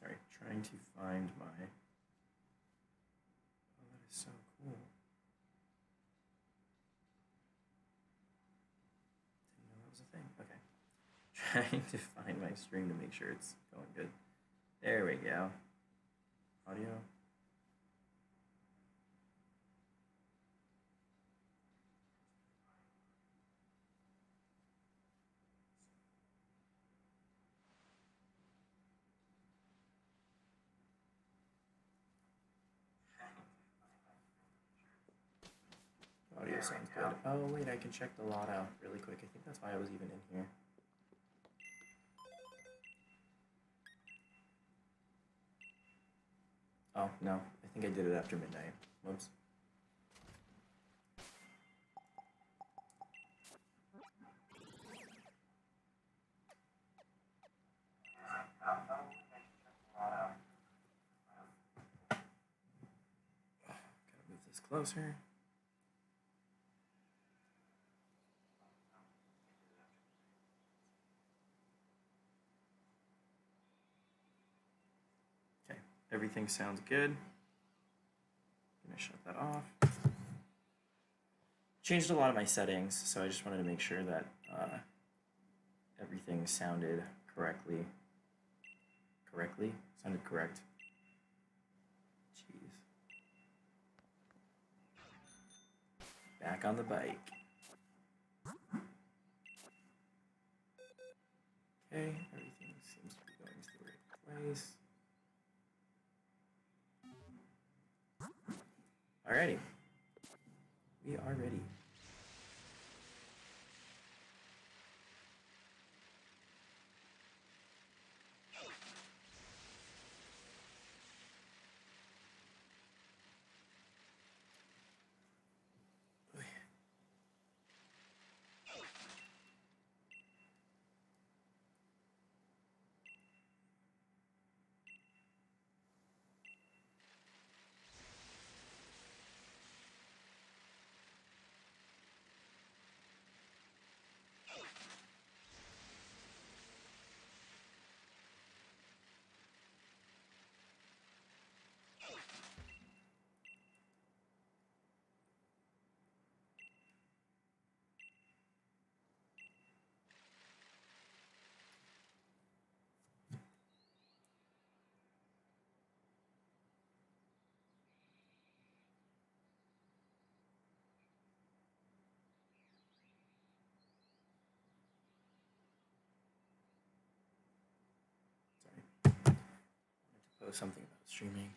Sorry, trying to find my. Oh, that is so cool. Didn't know that was a thing. Okay. Trying to find my stream to make sure it's going good. There we go. Audio. Audio sounds good. Oh, wait, I can check the lot out really quick. I think that's why I was even in here. Oh, no. I think I did it after midnight. Whoops. Gotta move this closer. Okay, everything sounds good. I'm gonna shut that off. Changed a lot of my settings, so I just wanted to make sure that everything sounded correctly. Sounded correct. Jeez. Back on the bike. Okay, everything seems to be going to the right place. Alrighty. We are ready. Post something about streaming.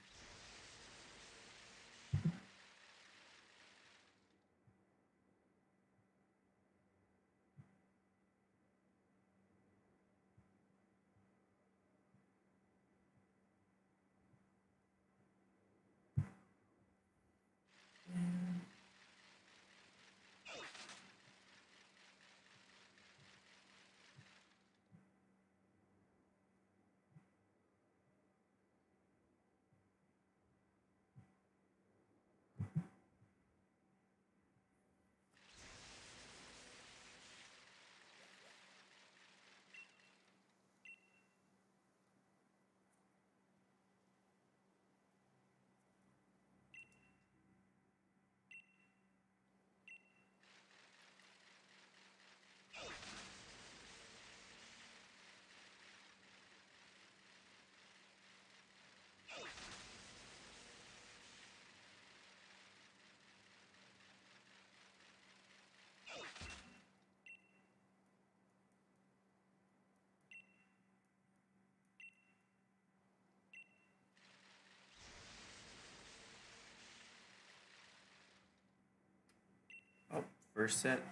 Oh, first set.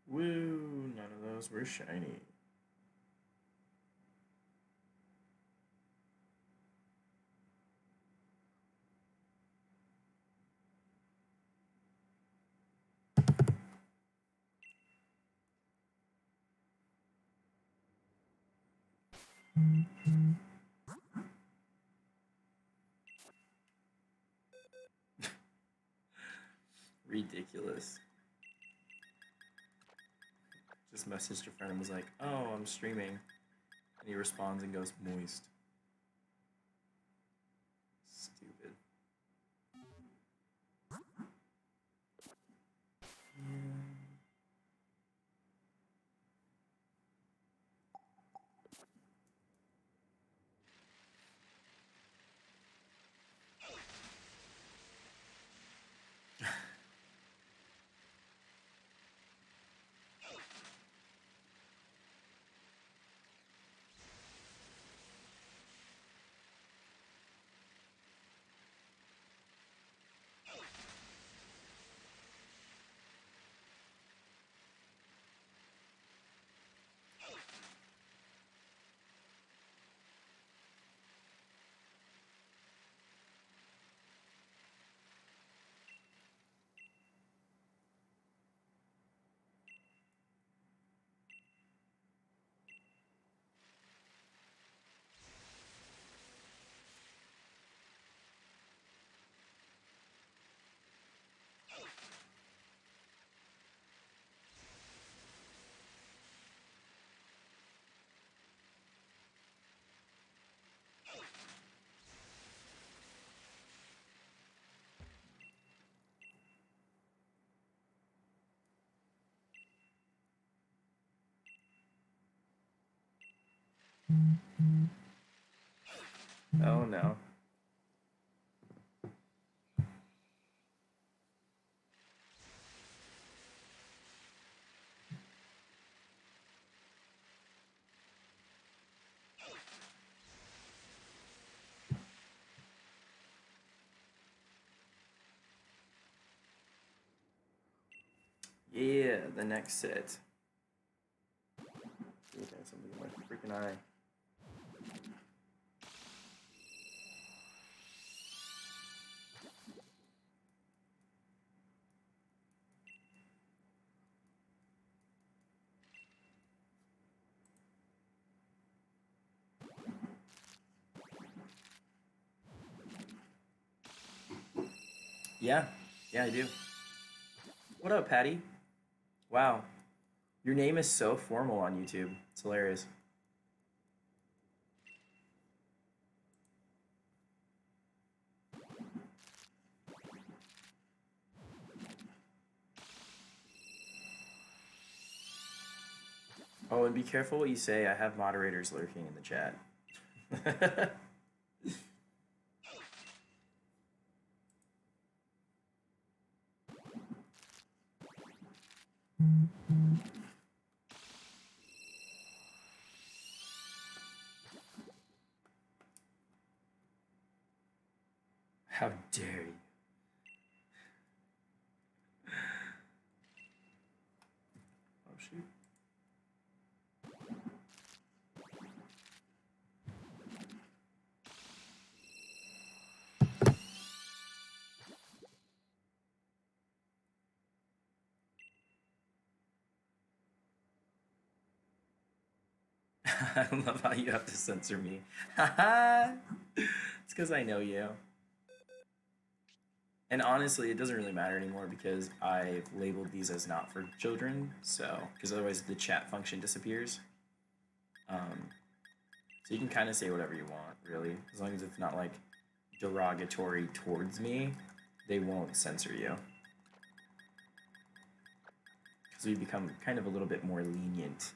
Woo! None of those were shiny. Ridiculous. Just messaged a friend and was like, "Oh, I'm streaming," and he responds and goes, "Moist." Stupid. Oh no. Yeah, the next set. Look at something in my freaking eye. Yeah, yeah, I do. What up, Patty? Wow, your name is so formal on YouTube. It's hilarious. Oh, and be careful what you say. I have moderators lurking in the chat. How dare you? Oh, shoot. I love how you have to censor me. It's because I know you. And honestly, it doesn't really matter anymore because I've labeled these as not for children. So, because otherwise the chat function disappears. So you can kind of say whatever you want, really, as long as it's not like derogatory towards me. They won't censor you because we become kind of a little bit more lenient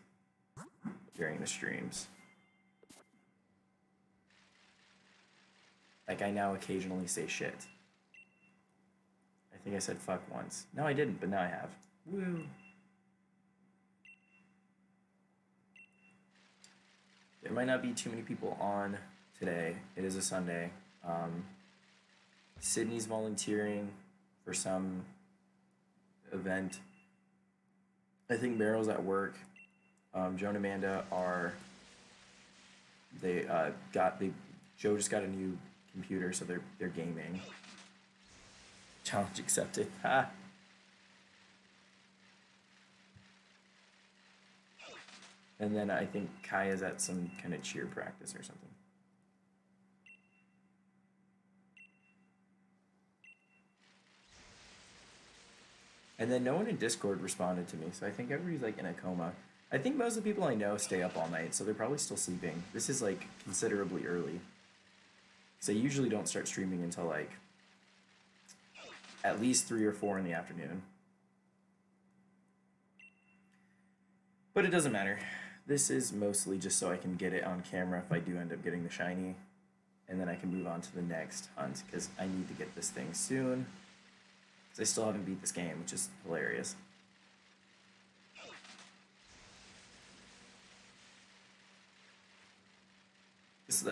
during the streams. Like I now occasionally say shit. I think I said fuck once. No, I didn't, but now I have. Woo. There might not be too many people on today. It is a Sunday. Um, Sydney's volunteering for some event. I think Meryl's at work. Joe and Amanda are. They got they. Joe just got a new computer, so they're gaming. Challenge accepted. Ha. And then I think Kaya's at some kind of cheer practice or something. And then no one in Discord responded to me, so I think everybody's like in a coma. I think most of the people I know stay up all night, so they're probably still sleeping. This is like considerably early. So I usually don't start streaming until like at least 3 or 4 in the afternoon. But it doesn't matter. This is mostly just so I can get it on camera if I do end up getting the shiny. And then I can move on to the next hunt, because I need to get this thing soon. Because I still haven't beat this game, which is hilarious.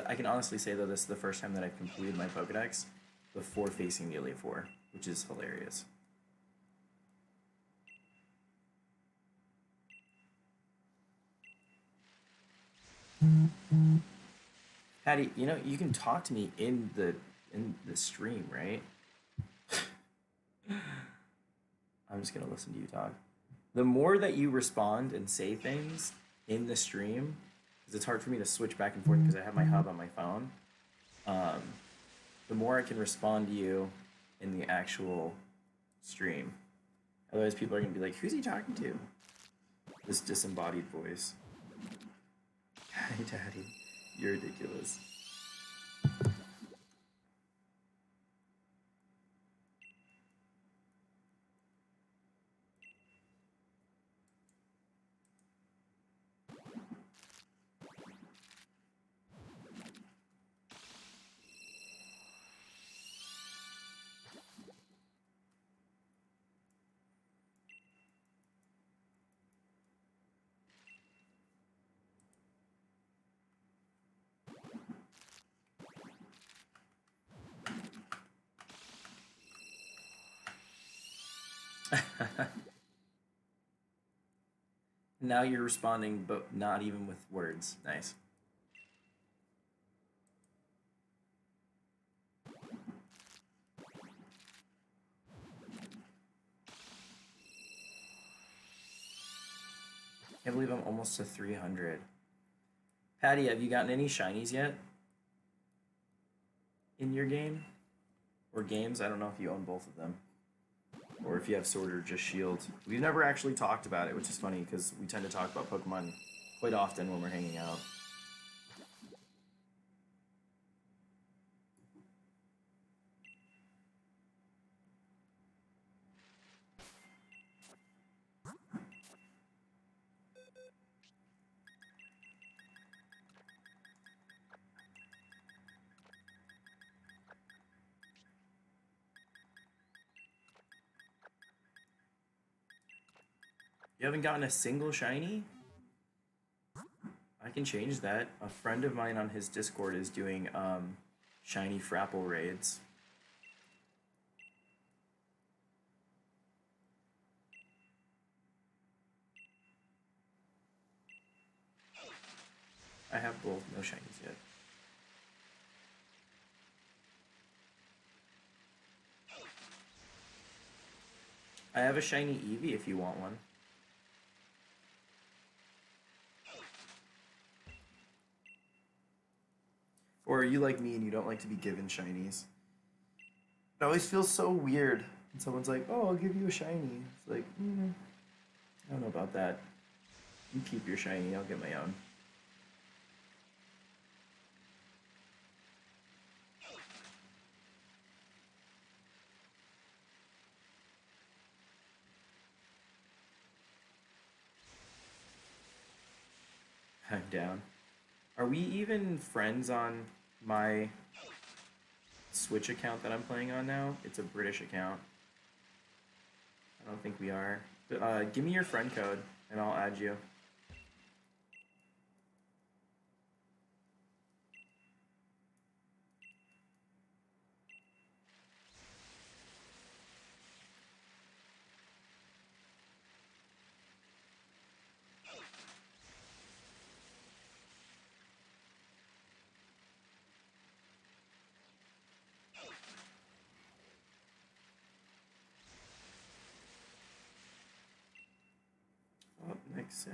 I can honestly say, though, this is the first time that I've completed my Pokedex before facing Nearly 4, which is hilarious. Patty, you know, you can talk to me in the stream, right? I'm just gonna listen to you talk. The more that you respond and say things in the stream, because it's hard for me to switch back and forth because I have my hub on my phone. Um, the more I can respond to you in the actual stream. Otherwise, people are gonna be like, "Who's he talking to?" This disembodied voice. Hi, Daddy. You're ridiculous. Now you're responding, but not even with words. Nice. Can't believe I'm almost to 300. Patty, have you gotten any shinies yet? In your game? Or games? I don't know if you own both of them. Or if you have Sword or just Shield. We've never actually talked about it, which is funny because we tend to talk about Pokemon quite often when we're hanging out. You haven't gotten a single shiny? I can change that. A friend of mine on his Discord is doing shiny Frapple raids. I have both, no shinies yet. I have a shiny Eevee if you want one. Or are you like me and you don't like to be given shinies? It always feels so weird when someone's like, "Oh, I'll give you a shiny." It's like, I don't know about that. You keep your shiny, I'll get my own. I'm down. Are we even friends on my Switch account that I'm playing on now? It's a British account. I don't think we are. Give me your friend code and I'll add you. Next set.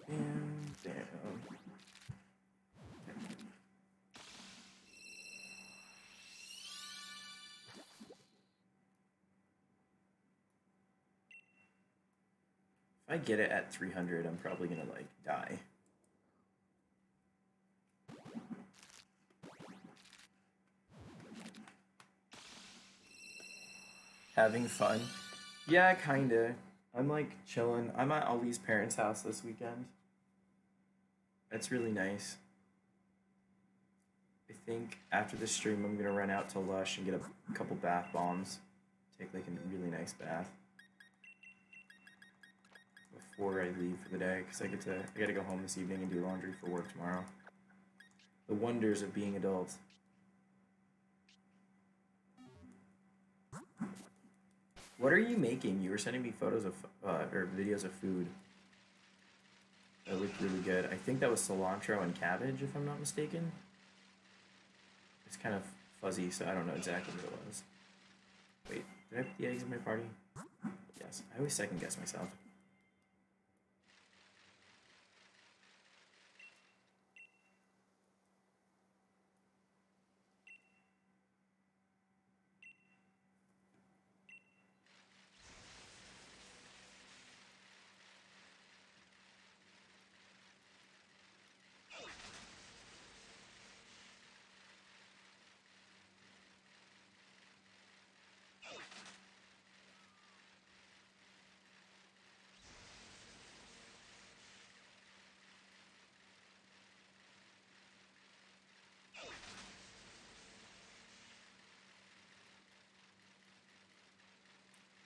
And down. If I get it at 300, I'm probably gonna like die. Having fun? Yeah, kinda. I'm like chilling. I'm at Ali's parents' house this weekend. That's really nice. I think after the stream, I'm gonna run out to Lush and get a couple bath bombs. Take like a really nice bath before I leave for the day, because I gotta go home this evening and do laundry for work tomorrow. The wonders of being adult. What are you making? You were sending me photos of or videos of food. That looked really good. I think that was cilantro and cabbage, if I'm not mistaken. It's kind of fuzzy, so I don't know exactly what it was. Wait, did I put the eggs in my party? Yes. I always second guess myself.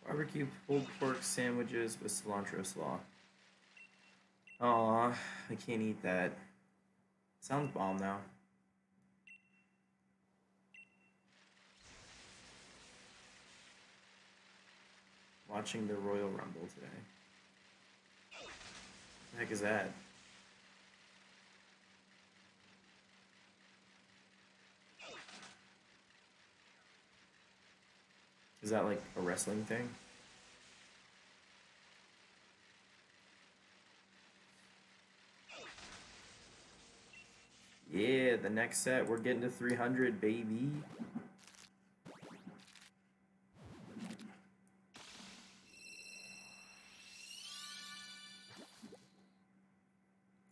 Barbecue pulled pork sandwiches with cilantro slaw. Aw, I can't eat that. Sounds bomb now. Watching the Royal Rumble today. What the heck is that? Is that like a wrestling thing? Yeah, the next set, we're getting to 300, baby.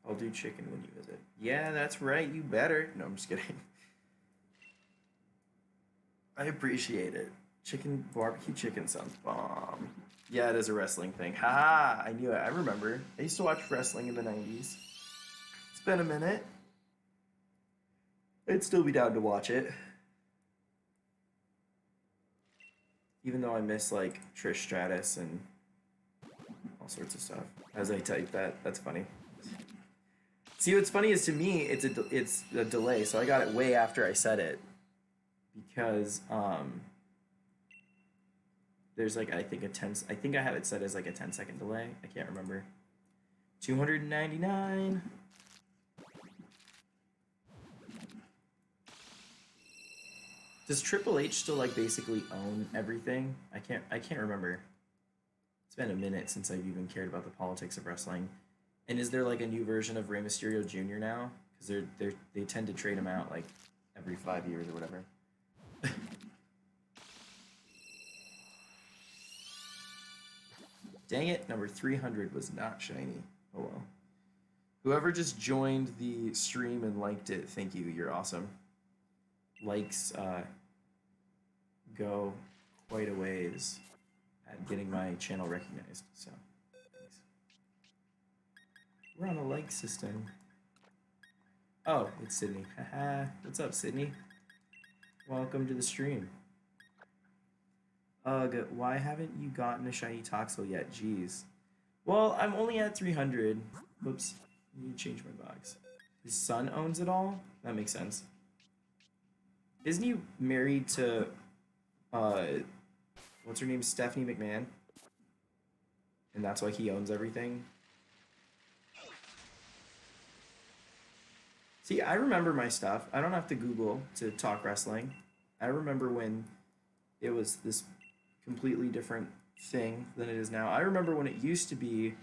I'll do chicken when you visit. Yeah, that's right, you better. No, I'm just kidding. I appreciate it. Chicken, barbecue chicken sounds bomb. Yeah, it is a wrestling thing. Haha, I knew it. I remember. I used to watch wrestling in the 90s. It's been a minute. I'd still be down to watch it. Even though I miss like Trish Stratus and all sorts of stuff. As I type that, that's funny. See, what's funny is to me, it's a delay. So I got it way after I said it, because there's like I think I had it set as like a 10-second delay. I can't remember. 299. Does Triple H still like basically own everything? I can't remember. It's been a minute since I've even cared about the politics of wrestling. And is there like a new version of Rey Mysterio Jr. now? Because they tend to trade him out like every 5 years or whatever. Dang it, number 300 was not shiny. Oh well. Whoever just joined the stream and liked it, thank you. You're awesome. Likes go quite a ways at getting my channel recognized. So, thanks. We're on a like system. Oh, it's Sydney. Haha. What's up, Sydney? Welcome to the stream. Ugh, why haven't you gotten a shiny Toxel yet? Jeez. Well, I'm only at 300. Whoops. I need to change my box. His son owns it all? That makes sense. Isn't he married to, uh, what's her name? Stephanie McMahon? And that's why he owns everything? See, I remember my stuff. I don't have to Google to talk wrestling. I remember when it was this completely different thing than it is now. I remember when it used to be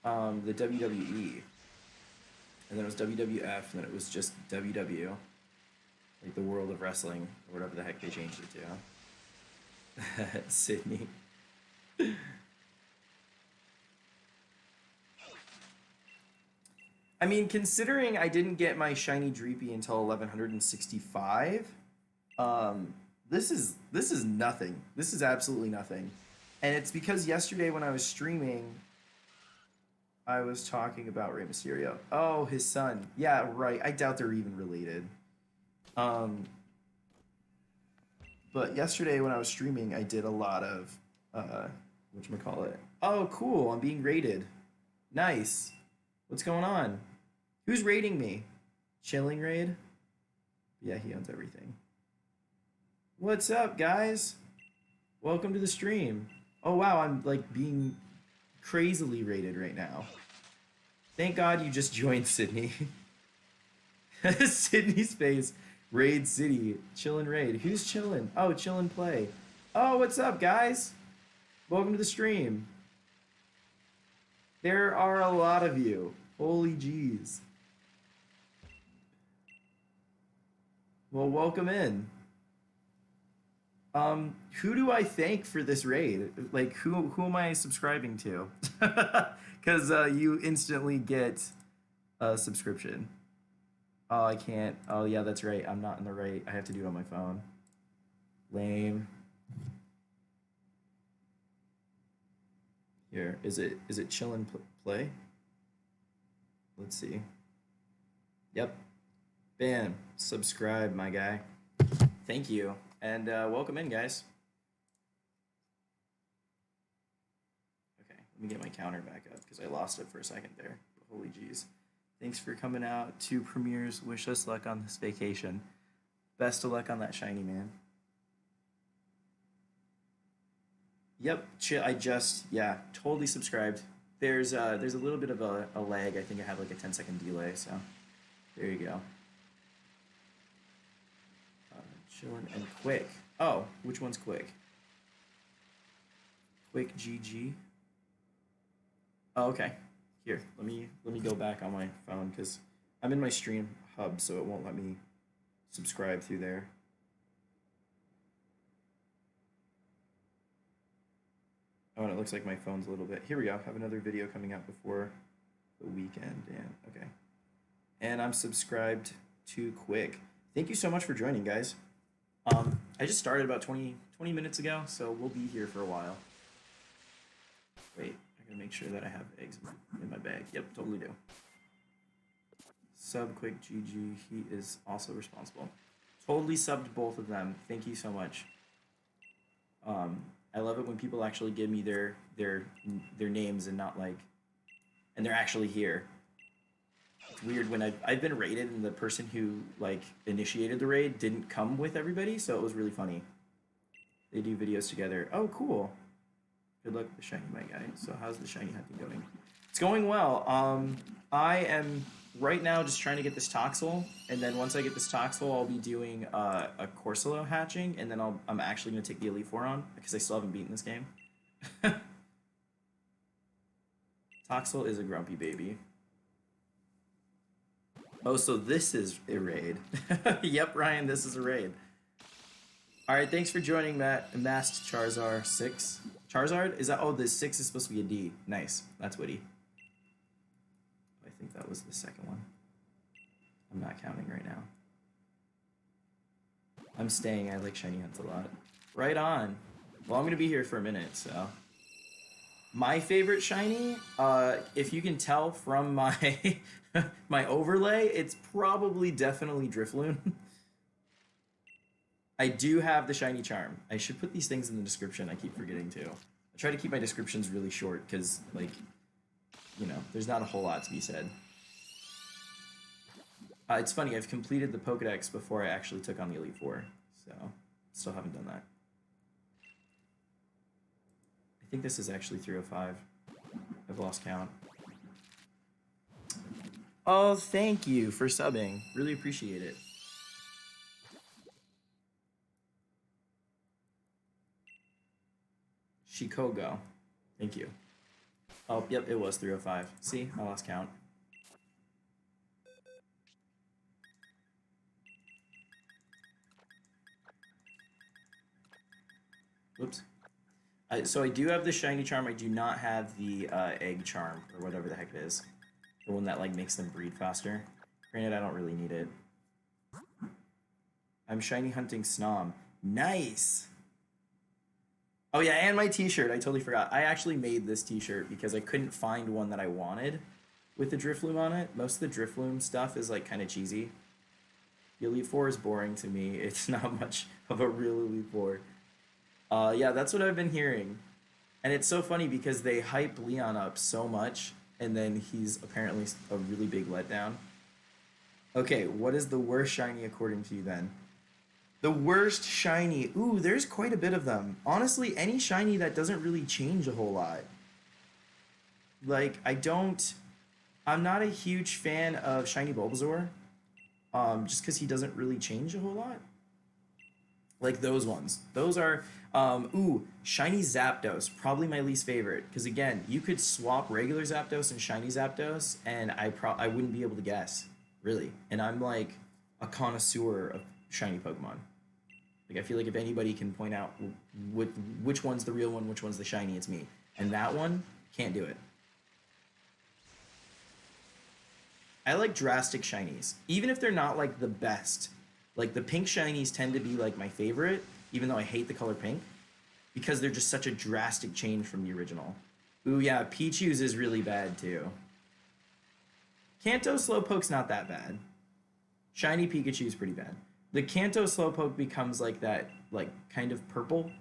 the WWE. And then it was WWF, and then it was just WW. Like the World of Wrestling, or whatever the heck they changed it to. Sydney. I mean, considering I didn't get my shiny Dreepy until 1165, this is nothing. This is absolutely nothing. And it's because yesterday when I was streaming, I was talking about Rey Mysterio. Oh, his son. Yeah, right. I doubt they're even related. But yesterday when I was streaming, I did a lot of, whatchamacallit. Oh, cool. I'm being raided. Nice. What's going on? Who's raiding me? Chilling raid? Yeah, he owns everything. What's up, guys? Welcome to the stream. Oh, wow. I'm, like, being crazily raided right now. Thank God you just joined, Sydney. Sydney's face. Raid City. Chillin' raid. Who's chillin'? Oh, chillin' play. Oh, what's up, guys? Welcome to the stream. There are a lot of you. Holy jeez. Well, welcome in. Who do I thank for this raid? Like, who am I subscribing to? Because you instantly get a subscription. Oh, I can't. Oh, yeah, that's right. I'm not in the right. I have to do it on my phone. Lame. Here, is it chillin' play? Let's see. Yep. Bam. Subscribe, my guy. Thank you. And welcome in, guys. Okay, let me get my counter back up because I lost it for a second there. Holy jeez. Thanks for coming out to premieres. Wish us luck on this vacation. Best of luck on that shiny, man. Yep, I just, yeah, totally subscribed. There's a little bit of a lag. I think I have like a 10-second delay, so there you go. Chillin' and quick. Oh, which one's quick? Quick GG. Oh, okay. Here, let me go back on my phone because I'm in my stream hub, so it won't let me subscribe through there. Oh, and it looks like my phone's a little bit. Here we go. I have another video coming out before the weekend, and okay. And I'm subscribed to Quick. Thank you so much for joining, guys. I just started about 20 minutes ago, so we'll be here for a while. Wait, I gotta make sure that I have eggs in my bag. Yep, totally do. Sub Quick GG, he is also responsible. Totally subbed both of them. Thank you so much. I love it when people actually give me their names and not like, and they're actually here. It's weird when I've been raided and the person who like initiated the raid didn't come with everybody, so it was really funny. They do videos together. Oh, cool. Good luck with the shiny, my guy. So how's the shiny hunting going? It's going well. I am right now just trying to get this Toxel, and then once I get this Toxel, I'll be doing a Corsola hatching, and then I'm actually going to take the Elite Four on, because I still haven't beaten this game. Toxel is a grumpy baby. Oh, so this is a raid. Yep, Ryan, this is a raid. Alright, thanks for joining, Masked Charizard 6. Charizard? Is that, oh, the 6 is supposed to be a D. Nice, that's witty. think that was the second one. I'm not counting right now. I'm staying. I like shiny hunts a lot. Right on. Well, I'm going to be here for a minute, so. My favorite shiny, if you can tell from my my overlay, it's probably definitely Drifloon. I do have the shiny charm. I should put these things in the description. I keep forgetting to. I try to keep my descriptions really short because, like, you know, there's not a whole lot to be said. It's funny, I've completed the Pokedex before I actually took on the Elite Four, so still haven't done that. I think this is actually 305. I've lost count. Oh, thank you for subbing. Really appreciate it. Shikogo. Thank you. Oh, yep, it was 305. See, I lost count. Whoops. So I do have the shiny charm. I do not have the egg charm, or whatever the heck it is. The one that, like, makes them breed faster. Granted, I don't really need it. I'm shiny hunting Snom. Nice! Oh yeah, and my t-shirt. I totally forgot. I actually made this t-shirt because I couldn't find one that I wanted with the Drifloom on it. Most of the Drifloom stuff is, like, kind of cheesy. The Elite Four is boring to me. It's not much of a real Elite Four. Yeah, that's what I've been hearing. And it's so funny because they hype Leon up so much, and then he's apparently a really big letdown. Okay, what is the worst shiny according to you then? The worst shiny. Ooh, there's quite a bit of them. Honestly, any shiny that doesn't really change a whole lot. Like, I'm not a huge fan of shiny Bulbasaur. Just because he doesn't really change a whole lot. Like those ones. Those are, shiny Zapdos. Probably my least favorite. Because again, you could swap regular Zapdos and shiny Zapdos, and I wouldn't be able to guess. Really. And I'm like a connoisseur of shiny Pokemon. Like, I feel like if anybody can point out which one's the real one, which one's the shiny, it's me. And that one, can't do it. I like drastic shinies. Even if they're not, like, the best. Like, the pink shinies tend to be, like, my favorite, even though I hate the color pink, because they're just such a drastic change from the original. Ooh, yeah, Pichu's is really bad, too. Kanto Slowpoke's not that bad. Shiny Pikachu's pretty bad. The Kanto Slowpoke becomes, like, that, like, kind of purple.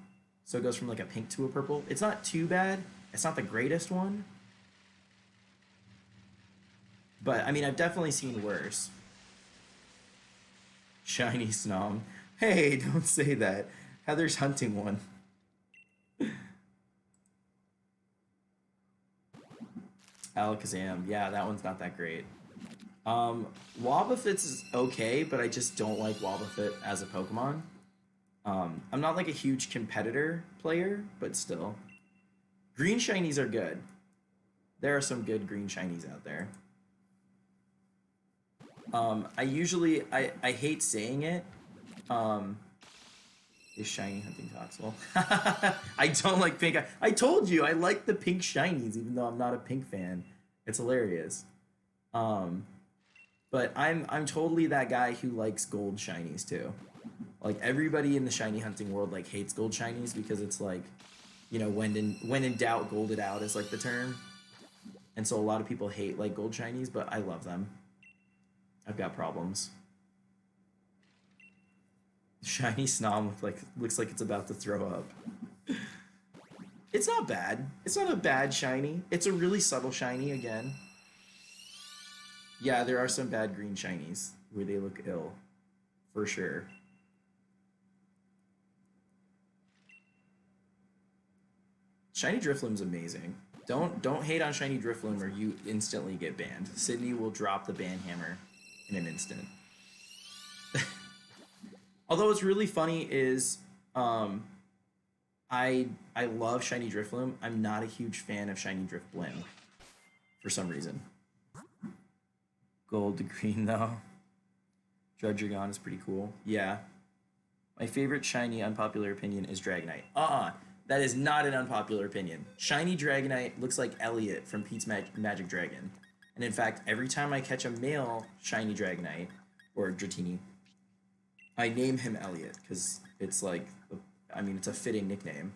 So it goes from, like, a pink to a purple. It's not too bad. It's not the greatest one. But, I mean, I've definitely seen worse. Shiny Snom. Hey, don't say that. Heather's hunting one. Alakazam. Yeah, that one's not that great. Wobbuffet is okay, but I just don't like Wobbuffet as a Pokemon. I'm not like a huge competitor player, but still. Green shinies are good. There are some good green shinies out there. I hate saying it. Is shiny hunting Toxel. I don't like pink. I told you I like the pink shinies, even though I'm not a pink fan. It's hilarious. But I'm totally that guy who likes gold shinies too. Like, everybody in the shiny hunting world, like, hates gold shinies because it's like, you know, when in doubt, gold it out is like the term. And so a lot of people hate, like, gold shinies, but I love them. I've got problems. Shiny Snom looks like it's about to throw up. It's not bad. It's not a bad shiny. It's a really subtle shiny again. Yeah, there are some bad green shinies where they look ill. For sure. Shiny Drifloom's amazing. Don't hate on Shiny Drifloom or you instantly get banned. Sydney will drop the ban hammer in an instant. Although what's really funny is I love Shiny Drifloom. I'm not a huge fan of Shiny Drifblim for some reason. Gold to green though. Drudgergon is pretty cool. Yeah. My favorite shiny unpopular opinion is Dragonite. That is not an unpopular opinion. Shiny Dragonite looks like Elliot from Pete's Magic Dragon. And in fact, every time I catch a male shiny Dragonite or Dratini, I name him Elliot because it's like, I mean, it's a fitting nickname.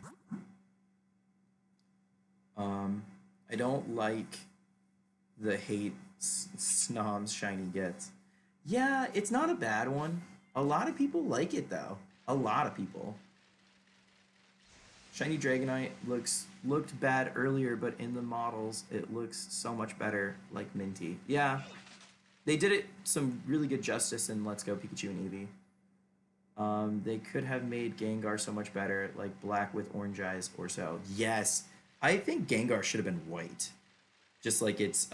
I don't like the hate snobs shiny gets. Yeah, it's not a bad one. A lot of people like it though. A lot of people. Shiny Dragonite looked bad earlier, but in the models it looks so much better, like Minty. Yeah, they did it some really good justice in Let's Go Pikachu and Eevee. They could have made Gengar so much better, like black with orange eyes or so. Yes, I think Gengar should have been white, just like its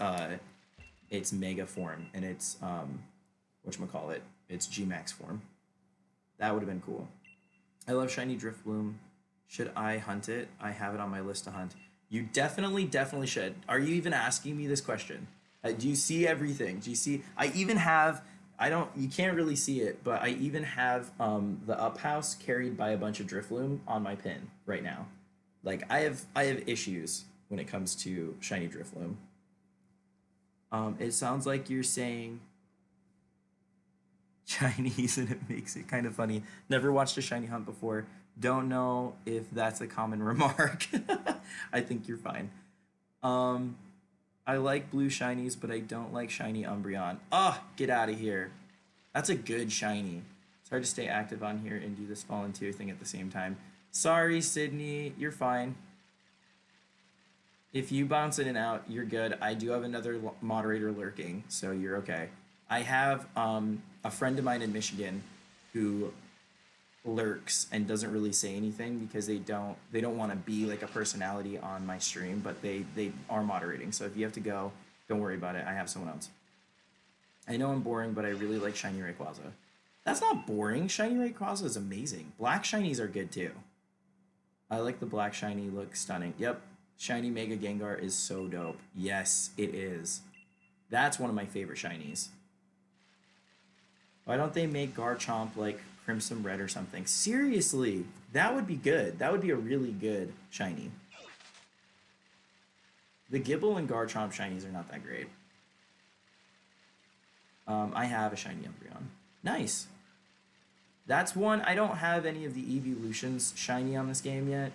Mega form and its whatchamacallit, its G-Max form. That would have been cool. I love shiny Drifloom. Should I hunt it? I have it on my list to hunt. You definitely should. Are you even asking me this question? Do you see everything? Do you see? I even have. I don't. You can't really see it, but I even have the up house carried by a bunch of Drifloom on my pin right now. Like I have issues when it comes to shiny Drifloom. It sounds like you're saying Chinese and it makes it kind of funny. Never watched a shiny hunt before. Don't know if that's a common remark. I think you're fine. I like blue shinies, but I don't like shiny Umbreon. Ah, get out of here. That's a good shiny. It's hard to stay active on here and do this volunteer thing at the same time. Sorry, Sydney. You're fine. If you bounce in and out, you're good. I do have another moderator lurking, so you're okay. I have a friend of mine in Michigan who lurks and doesn't really say anything because they don't want to be like a personality on my stream, but they are moderating. So if you have to go, don't worry about it. I have someone else. I know I'm boring, but I really like shiny Rayquaza. That's not boring. Shiny Rayquaza is amazing. Black shinies are good too. I like the black shiny, look stunning. Yep, shiny Mega Gengar is so dope. Yes, it is. That's one of my favorite shinies. Why don't they make Garchomp like Crimson Red or something? Seriously, that would be good. That would be a really good shiny. The Gibble and Garchomp shinies are not that great. I have a shiny Umbreon. Nice. That's one. I don't have any of the Eeveelutions shiny on this game yet.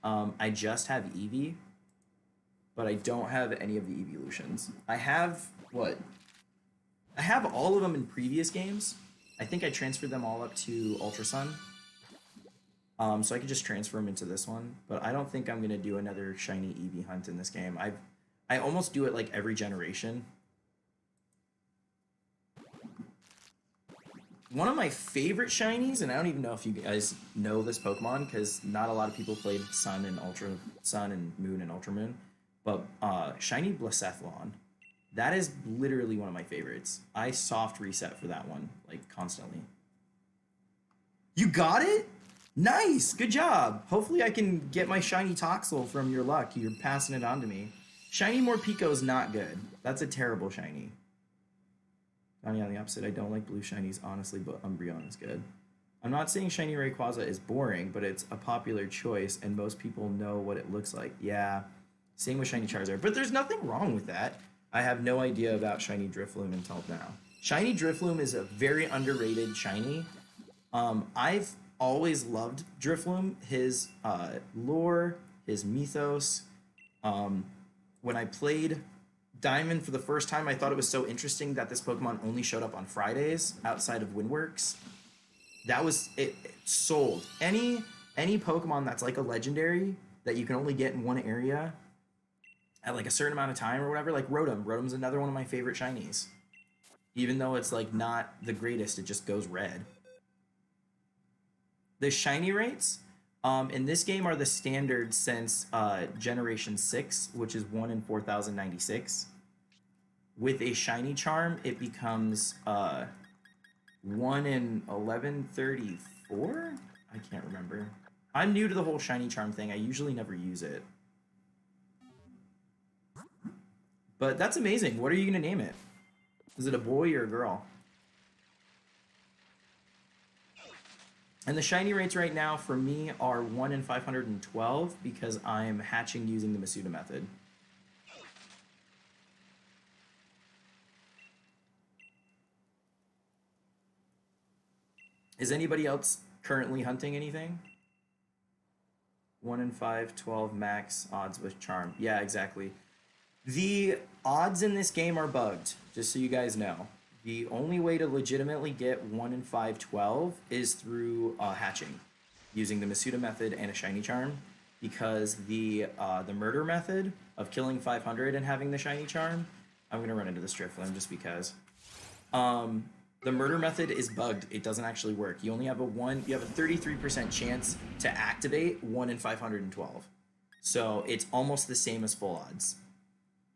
I just have Eevee, but I don't have any of the Eeveelutions. I have what? I have all of them in previous games. I think I transferred them all up to Ultra Sun. So I could just transfer them into this one, but I don't think I'm gonna do another shiny Eevee hunt in this game. I almost do it like every generation. One of my favorite shinies, and I don't even know if you guys know this Pokemon because not a lot of people played Sun and Ultra Sun and Moon and Ultra Moon, but shiny Blacephalon. That is literally one of my favorites. I soft reset for that one, like, constantly. You got it? Nice! Good job! Hopefully I can get my shiny Toxel from your luck. You're passing it on to me. Shiny Morpeko is not good. That's a terrible shiny. Donnie, on the opposite, I don't like blue shinies, honestly, but Umbreon is good. I'm not saying shiny Rayquaza is boring, but it's a popular choice, and most people know what it looks like. Yeah, same with shiny Charizard. But there's nothing wrong with that. I have no idea about shiny Drifloom until now. Shiny Drifloom is a very underrated shiny. I've always loved Drifloom, his lore, his mythos. When I played Diamond for the first time, I thought it was so interesting that this Pokemon only showed up on Fridays outside of Windworks. That was it. It sold. Any Pokemon that's like a legendary that you can only get in one area at like a certain amount of time or whatever, like Rotom. Rotom's another one of my favorite shinies. Even though it's like not the greatest, it just goes red. The shiny rates in this game are the standard since Generation 6, which is 1 in 4,096. With a shiny charm, it becomes 1 in 1134? I can't remember. I'm new to the whole shiny charm thing. I usually never use it. But that's amazing. What are you going to name it? Is it a boy or a girl? And the shiny rates right now for me are 1 in 512 because I'm hatching using the Masuda method. Is anybody else currently hunting anything? 1 in 5, 12 max odds with charm. Yeah, exactly. The odds in this game are bugged, just so you guys know. The only way to legitimately get 1 in 5, 12 is through hatching, using the Masuda method and a shiny charm, because the murder method of killing 500 and having the shiny charm, I'm gonna run into the Strifflin just because. Um, the murder method is bugged. It doesn't actually work. You only have you have a 33% chance to activate 1 in 512. So it's almost the same as full odds.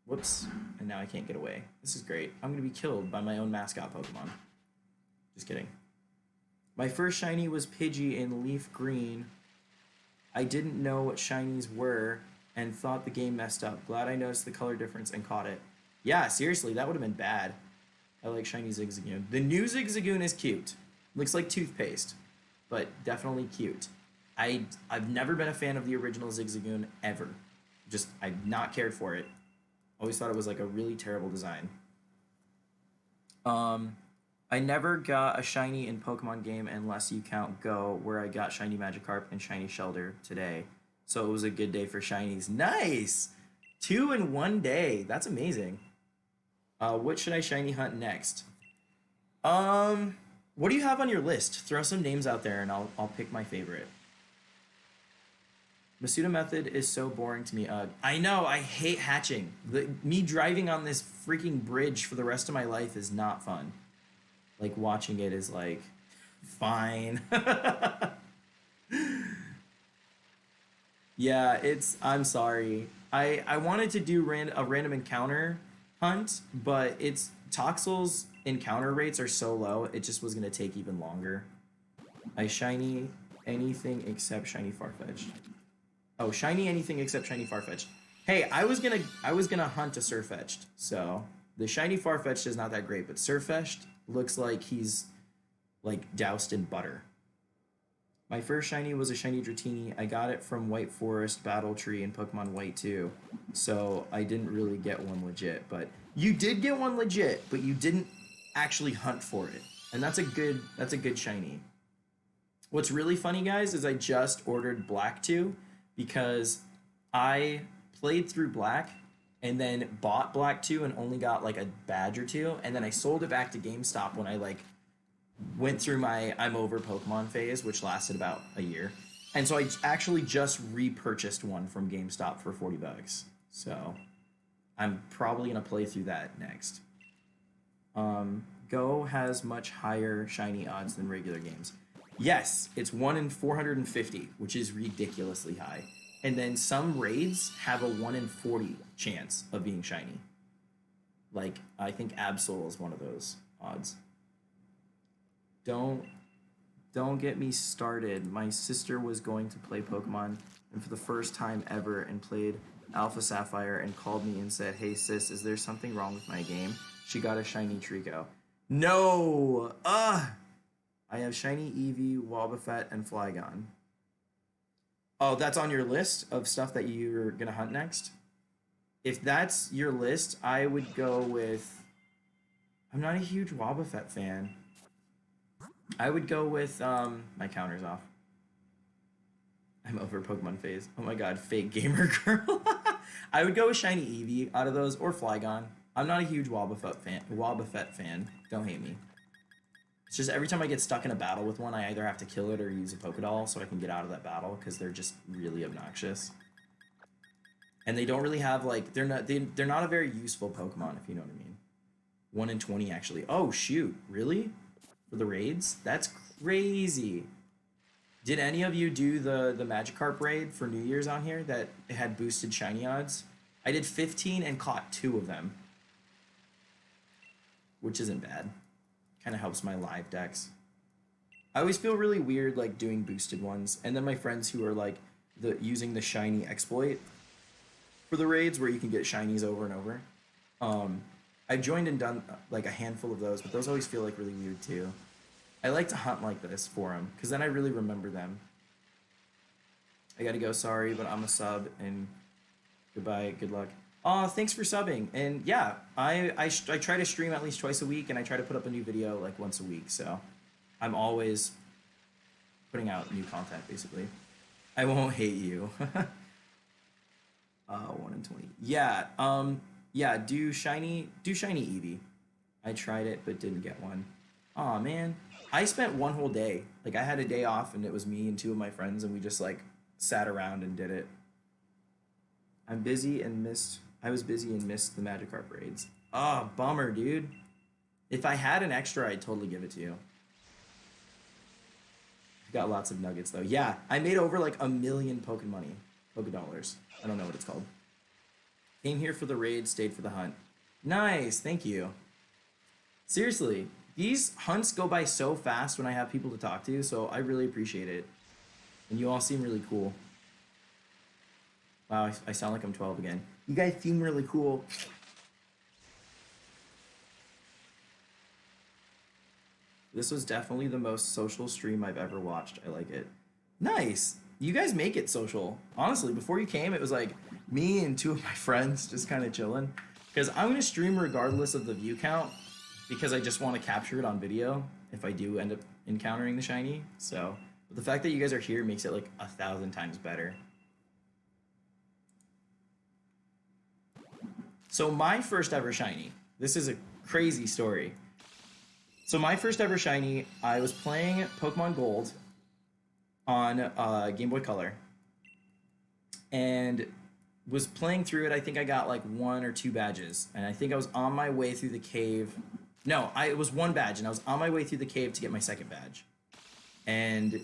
Whoops. And now I can't get away. This is great. I'm going to be killed by my own mascot Pokemon. Just kidding. My first shiny was Pidgey in Leaf Green. I didn't know what shinies were and thought the game messed up. Glad I noticed the color difference and caught it. Yeah, seriously, that would have been bad. I like shiny Zigzagoon. The new Zigzagoon is cute. Looks like toothpaste, but definitely cute. I've never been a fan of the original Zigzagoon ever. Just I've not cared for it. Always thought it was like a really terrible design. I never got a shiny in Pokemon game unless you count Go, where I got shiny Magikarp and shiny Shelder today. So it was a good day for shinies. Nice! 2 in 1 day. That's amazing. What should I shiny hunt next? What do you have on your list? Throw some names out there and I'll pick my favorite. Masuda method is so boring to me. I know, I hate hatching. Me driving on this freaking bridge for the rest of my life is not fun. Like, watching it is like, fine. Yeah, I'm sorry. I wanted to do a random encounter hunt, but Toxel's encounter rates are so low, it just was going to take even longer. I shiny anything except shiny Farfetch'd. Oh, shiny anything except shiny Farfetch'd. Hey, I was gonna hunt a Sirfetch'd, so the shiny Farfetch'd is not that great, but Sirfetch'd looks like he's like doused in butter. My first shiny was a shiny Dratini. I got it from White Forest Battle Tree in Pokemon White 2, so I didn't really get one legit. But you did get one legit, but you didn't actually hunt for it, and that's a good shiny. What's really funny, guys, is I just ordered Black 2 because I played through Black and then bought Black 2 and only got like a badge or two, and then I sold it back to GameStop when I like went through my I'm over Pokemon phase, which lasted about a year. And so I actually just repurchased one from GameStop for 40 bucks. So I'm probably going to play through that next. Go has much higher shiny odds than regular games. Yes, it's 1 in 450, which is ridiculously high. And then some raids have a 1 in 40 chance of being shiny. Like, I think Absol is one of those odds. Don't get me started. My sister was going to play Pokemon, and for the first time ever, and played Alpha Sapphire, and called me and said, "Hey sis, is there something wrong with my game?" She got a shiny Trico. No! I have shiny Eevee, Wobbuffet, and Flygon. Oh, that's on your list of stuff that you're gonna hunt next? If that's your list, I would go with... I'm not a huge Wobbuffet fan. I would go with, my counter's off. I'm over Pokemon phase. Oh my god, fake gamer girl. I would go with shiny Eevee out of those, or Flygon. I'm not a huge Wobbuffet fan. Don't hate me. It's just every time I get stuck in a battle with one, I either have to kill it or use a Pokédoll so I can get out of that battle, because they're just really obnoxious. And they don't really have, like, they're not a very useful Pokemon, if you know what I mean. 1 in 20, actually. Oh, shoot. Really? For the raids? That's crazy. Did any of you do the Magikarp raid for New Year's on here that had boosted shiny odds? I did 15 and caught 2 of them. Which isn't bad. Kind of helps my live decks. I always feel really weird like doing boosted ones, and then my friends who are like using the shiny exploit for the raids where you can get shinies over and over. I've joined and done like a handful of those, but those always feel like really weird too. I like to hunt like this for them because then I really remember them. I gotta go, sorry, but I'm a sub, and goodbye, good luck. Thanks for subbing. And yeah, I try to stream at least twice a week, and I try to put up a new video like once a week. So I'm always putting out new content basically. I won't hate you. 1 in 20. Yeah. Yeah. Do shiny Eevee. I tried it but didn't get one. Aw, man. I spent one whole day. Like I had a day off and it was me and two of my friends and we just like sat around and did it. I was busy and missed the Magikarp raids. Oh, bummer, dude. If I had an extra, I'd totally give it to you. Got lots of nuggets though. Yeah, I made over like 1,000,000 Poké dollars. I don't know what it's called. Came here for the raid, stayed for the hunt. Nice, thank you. Seriously, these hunts go by so fast when I have people to talk to, so I really appreciate it. And you all seem really cool. Wow, I sound like I'm 12 again. You guys seem really cool. This was definitely the most social stream I've ever watched. I like it. Nice. You guys make it social. Honestly, before you came, it was like me and two of my friends just kind of chilling. Because I'm going to stream regardless of the view count because I just want to capture it on video if I do end up encountering the shiny. So, but the fact that you guys are here makes it like 1,000 times better. So my first ever shiny. This is a crazy story. So my first ever shiny, I was playing Pokemon Gold on Game Boy Color, and was playing through it. I think I got like 1 or 2 badges, and I think I was on my way through the cave. No, it was 1 badge, and I was on my way through the cave to get my 2nd badge. And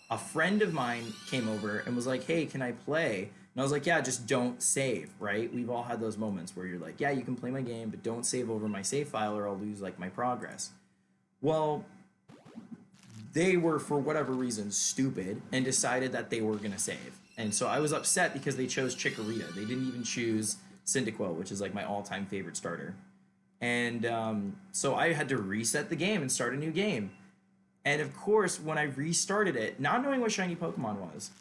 a friend of mine came over and was like, "Hey, can I play?" And I was like, "Yeah, just don't save, right?" We've all had those moments where you're like, "Yeah, you can play my game, but don't save over my save file or I'll lose like my progress." Well, they were, for whatever reason, stupid and decided that they were going to save. And so I was upset because they chose Chikorita. They didn't even choose Cyndaquil, which is like my all-time favorite starter. And so I had to reset the game and start a new game. And of course, when I restarted it, not knowing what shiny Pokemon was,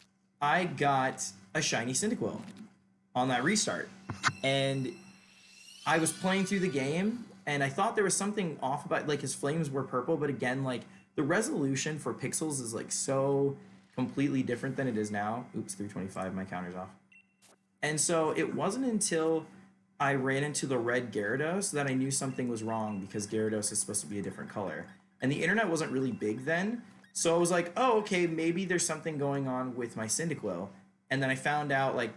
I got a shiny Cyndaquil on that restart. And I was playing through the game, and I thought there was something off about, like, his flames were purple, but again, like, the resolution for pixels is, like, so completely different than it is now. Oops, 325, my counter's off. And so it wasn't until I ran into the red Gyarados that I knew something was wrong, because Gyarados is supposed to be a different color. And the internet wasn't really big then, so I was like, oh, okay, maybe there's something going on with my Cyndaquil. And then I found out, like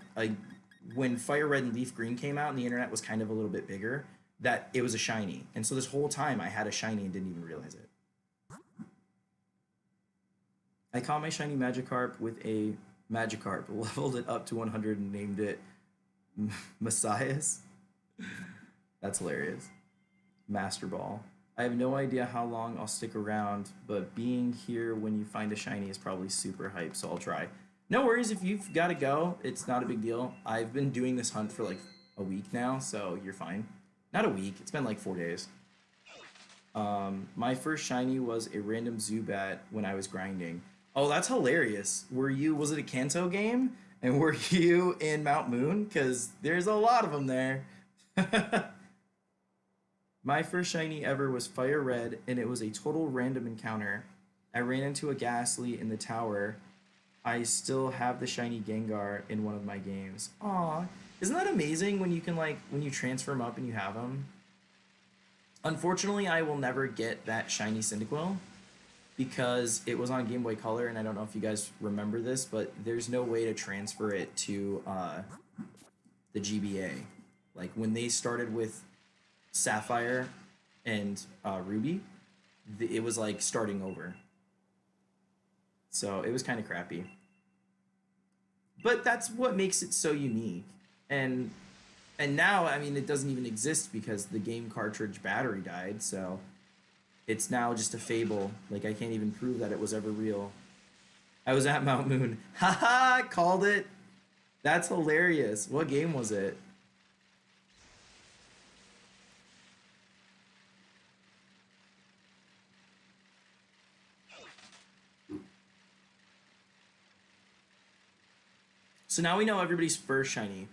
when Fire Red and Leaf Green came out and the internet was kind of a little bit bigger, that it was a shiny. And so this whole time I had a shiny and didn't even realize it. I caught my shiny Magikarp with a Magikarp, leveled it up to 100 and named it Messias. That's hilarious. Master Ball. I have no idea how long I'll stick around, but being here when you find a shiny is probably super hype, so I'll try. No worries if you've got to go. It's not a big deal. I've been doing this hunt for like a week now, so you're fine. Not a week. It's been like 4 days. My first shiny was a random Zubat when I was grinding. Oh, that's hilarious. Was it a Kanto game? And were you in Mount Moon? Because there's a lot of them there. My first shiny ever was Fire Red, and it was a total random encounter. I ran into a Ghastly in the tower. I still have the shiny Gengar in one of my games. Aw, isn't that amazing when you can, like, when you transfer them up and you have them? Unfortunately, I will never get that shiny Cyndaquil because it was on Game Boy Color, and I don't know if you guys remember this, but there's no way to transfer it to the GBA. Like, when they started with Sapphire and Ruby, it was like starting over. So it was kind of crappy. But that's what makes it so unique. And now, I mean, it doesn't even exist because the game cartridge battery died, so it's now just a fable. Like, I can't even prove that it was ever real. I was at Mount Moon. Haha, called it. That's hilarious. What game was it? So now we know everybody's first shiny.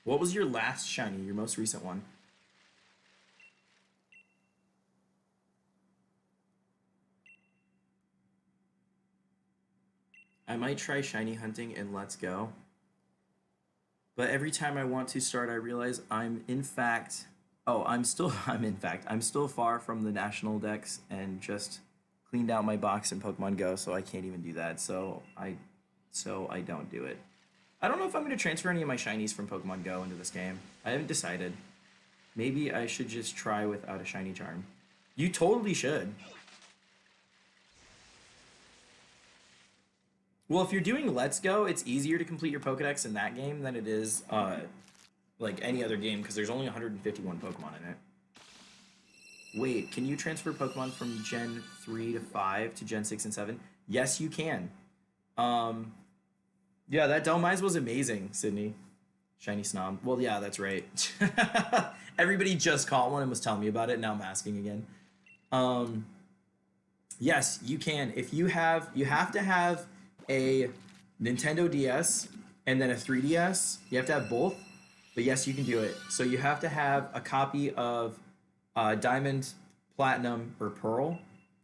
What was your last shiny, your most recent one? I might try shiny hunting in Let's Go, but every time I want to start, I realize I'm still far from the national decks and just cleaned out my box in Pokemon Go, so I can't even do that. So I don't do it. I don't know if I'm going to transfer any of my shinies from Pokemon Go into this game. I haven't decided. Maybe I should just try without a shiny charm. You totally should. Well, if you're doing Let's Go, it's easier to complete your Pokedex in that game than it is like any other game because there's only 151 Pokemon in it. Wait, can you transfer Pokemon from Gen 3 to 5 to Gen 6 and 7? Yes, you can. Um, yeah, that Dhelmise was amazing, Sydney. Shiny Snob. Well, yeah, that's right. Everybody just caught one and was telling me about it. Now I'm asking again. Um, yes, you can. If you have to have a Nintendo DS and then a 3DS. You have to have both. But yes, you can do it. So you have to have a copy of Diamond, Platinum, or Pearl,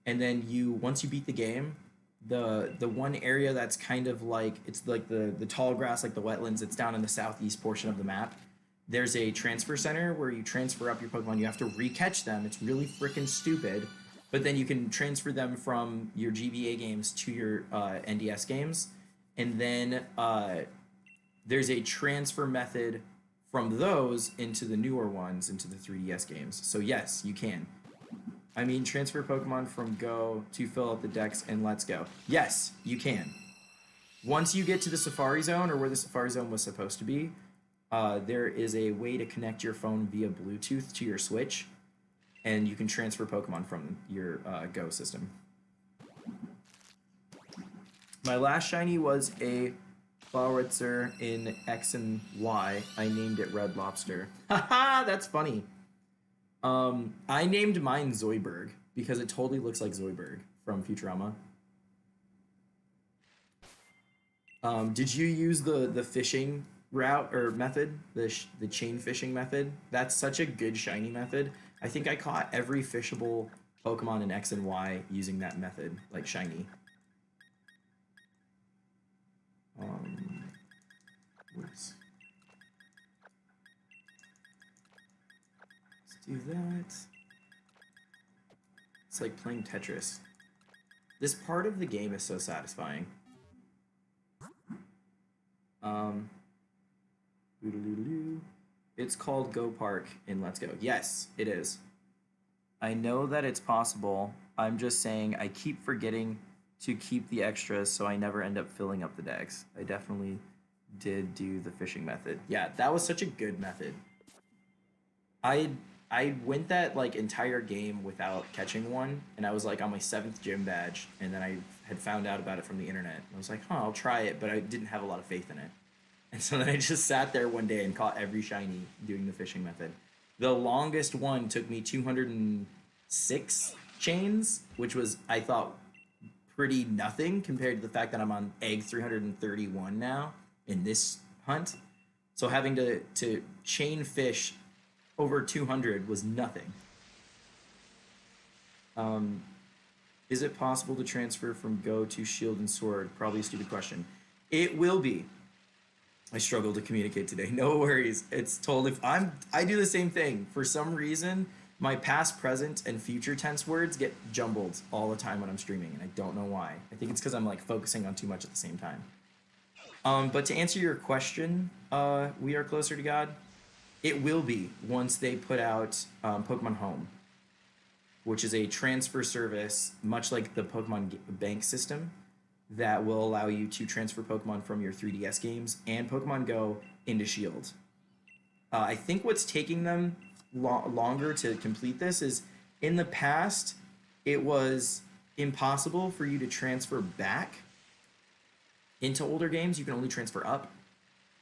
and then once you beat the game, the one area that's kind of like it's like the tall grass, like the wetlands. It's down in the southeast portion of the map. There's a transfer center where you transfer up your Pokemon. You have to recatch them. It's really freaking stupid. But then you can transfer them from your GBA games to your NDS games. And then there's a transfer method from those into the newer ones, into the 3DS games. So yes, you can. I mean, transfer Pokemon from Go to fill out the decks and Let's Go. Yes, you can. Once you get to the Safari Zone, or where the Safari Zone was supposed to be, there is a way to connect your phone via Bluetooth to your Switch, and you can transfer Pokemon from your Go system. My last shiny was a Flowitzer in X and Y. I named it Red Lobster. Haha, that's funny. I named mine Zoidberg because it totally looks like Zoidberg from Futurama. Did you use the fishing route or method, the chain fishing method? That's such a good shiny method. I think I caught every fishable Pokemon in X and Y using that method, like shiny. Whoops. Let's do that. It's like playing Tetris. This part of the game is so satisfying. Um, it's called Go Park in Let's Go. Yes, it is. I know that it's possible. I'm just saying I keep forgetting to keep the extras so I never end up filling up the decks. I definitely did do the fishing method. Yeah, that was such a good method. I I went that like entire game without catching one, and I was like on my seventh gym badge, and then I had found out about it from the internet. And I was like, huh, I'll try it, but I didn't have a lot of faith in it. And so then I just sat there one day and caught every shiny doing the fishing method. The longest one took me 206 chains, which was, I thought, pretty nothing compared to the fact that I'm on egg 331 now in this hunt. So having to chain fish over 200 was nothing. Um, is it possible to transfer from Go to Shield and Sword? Probably a stupid question. It will be. I struggle to communicate today. No worries. It's totally. I do the same thing. For some reason, my past, present, and future tense words get jumbled all the time when I'm streaming, and I don't know why. I think it's because I'm like focusing on too much at the same time. But to answer your question, we are closer to God. It will be once they put out Pokemon Home, which is a transfer service, much like the Pokemon Bank system, that will allow you to transfer Pokemon from your 3DS games and Pokemon Go into Shield. I think what's taking them longer to complete this is in the past, it was impossible for you to transfer back into older games. You can only transfer up.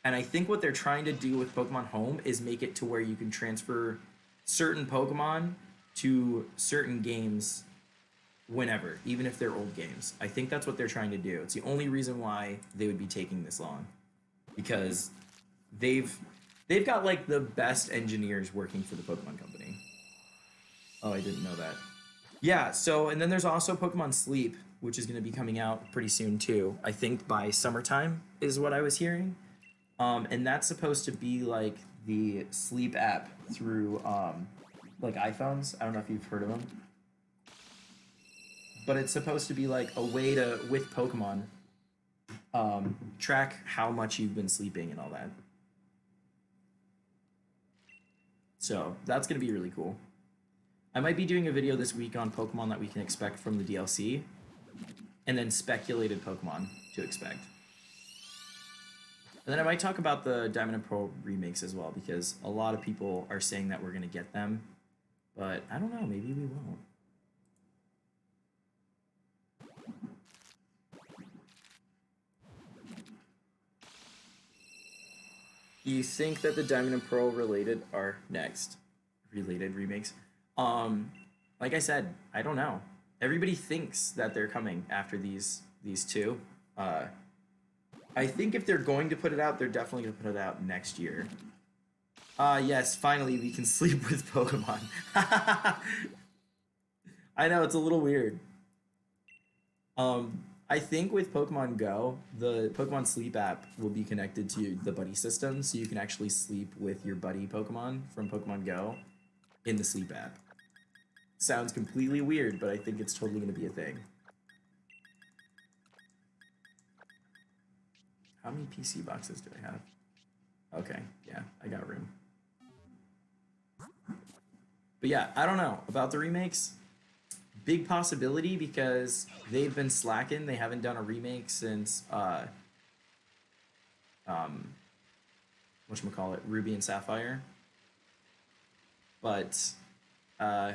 And I think what they're trying to do with Pokemon Home is make it to where you can transfer certain Pokemon to certain games whenever, even if they're old games. I think that's what they're trying to do. It's the only reason why they would be taking this long, because they've got like the best engineers working for the Pokemon Company. Oh, I didn't know that. Yeah, so and then there's also Pokemon Sleep. which is going to be coming out pretty soon too. I think by summertime is what I was hearing. And that's supposed to be like the sleep app through like iPhones. I don't know if you've heard of them, but it's supposed to be like a way to, with Pokemon, track how much you've been sleeping and all that. So that's going to be really cool. I might be doing a video this week on Pokemon that we can expect from the DLC, and then speculated Pokemon to expect. And then I might talk about the Diamond and Pearl remakes as well, because a lot of people are saying that we're going to get them, but I don't know, maybe we won't. Do you think that the Diamond and Pearl related are next? Related remakes? Like I said, I don't know. Everybody thinks that they're coming after these two. I think if they're going to put it out, they're definitely going to put it out next year. Yes, finally we can sleep with Pokemon. I know, it's a little weird. I think with Pokemon Go, the Pokemon Sleep app will be connected to the buddy system, so you can actually sleep with your buddy Pokemon from Pokemon Go in the Sleep app. Sounds completely weird, but I think it's totally going to be a thing. How many PC boxes do I have? Okay, yeah, I got room. But yeah, I don't know about the remakes. Big possibility because they've been slacking. They haven't done a remake since whatchamacallit, Ruby and Sapphire. But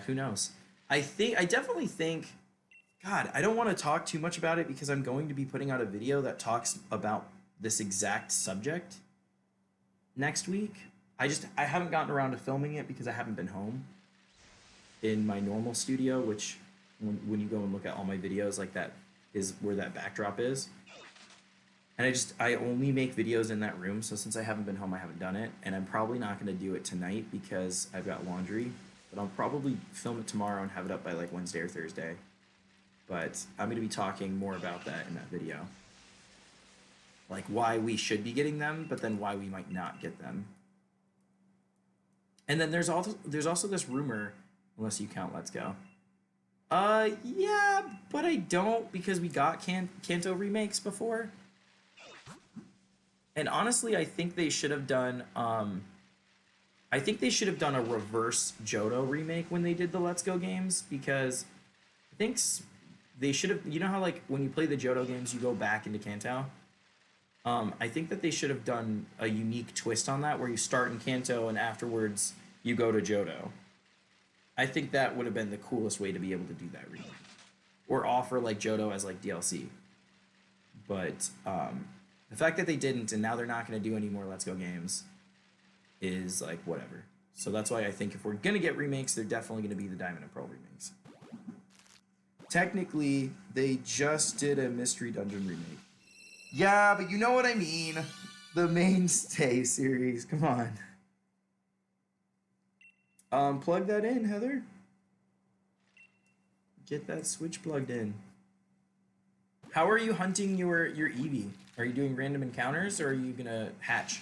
who knows? I definitely think, God, I don't want to talk too much about it because I'm going to be putting out a video that talks about this exact subject next week. I haven't gotten around to filming it because I haven't been home in my normal studio, which when you go and look at all my videos, like that is where that backdrop is. And I only make videos in that room, so since I haven't been home, I haven't done it, and I'm probably not going to do it tonight because I've got laundry, but I'll probably film it tomorrow and have it up by like Wednesday or Thursday. But I'm going to be talking more about that in that video. Like why we should be getting them, but then why we might not get them. And then there's also this rumor, unless you count Let's Go. Yeah, but I don't because we got Kanto remakes before. And honestly, I think they should have done a reverse Johto remake when they did the Let's Go games, because I think they should have, you know how like when you play the Johto games you go back into Kanto? I think that they should have done a unique twist on that where you start in Kanto and afterwards you go to Johto. I think that would have been the coolest way to be able to do that remake. Or offer like Johto as like DLC. But the fact that they didn't and now they're not going to do any more Let's Go games is like whatever. So that's why I think if we're going to get remakes, they're definitely going to be the Diamond and Pearl remakes. Technically, they just did a Mystery Dungeon remake. Yeah, but you know what I mean. The Mainstay series. Come on. Plug that in, Heather. Get that Switch plugged in. How are you hunting your Eevee? Are you doing random encounters or are you gonna hatch?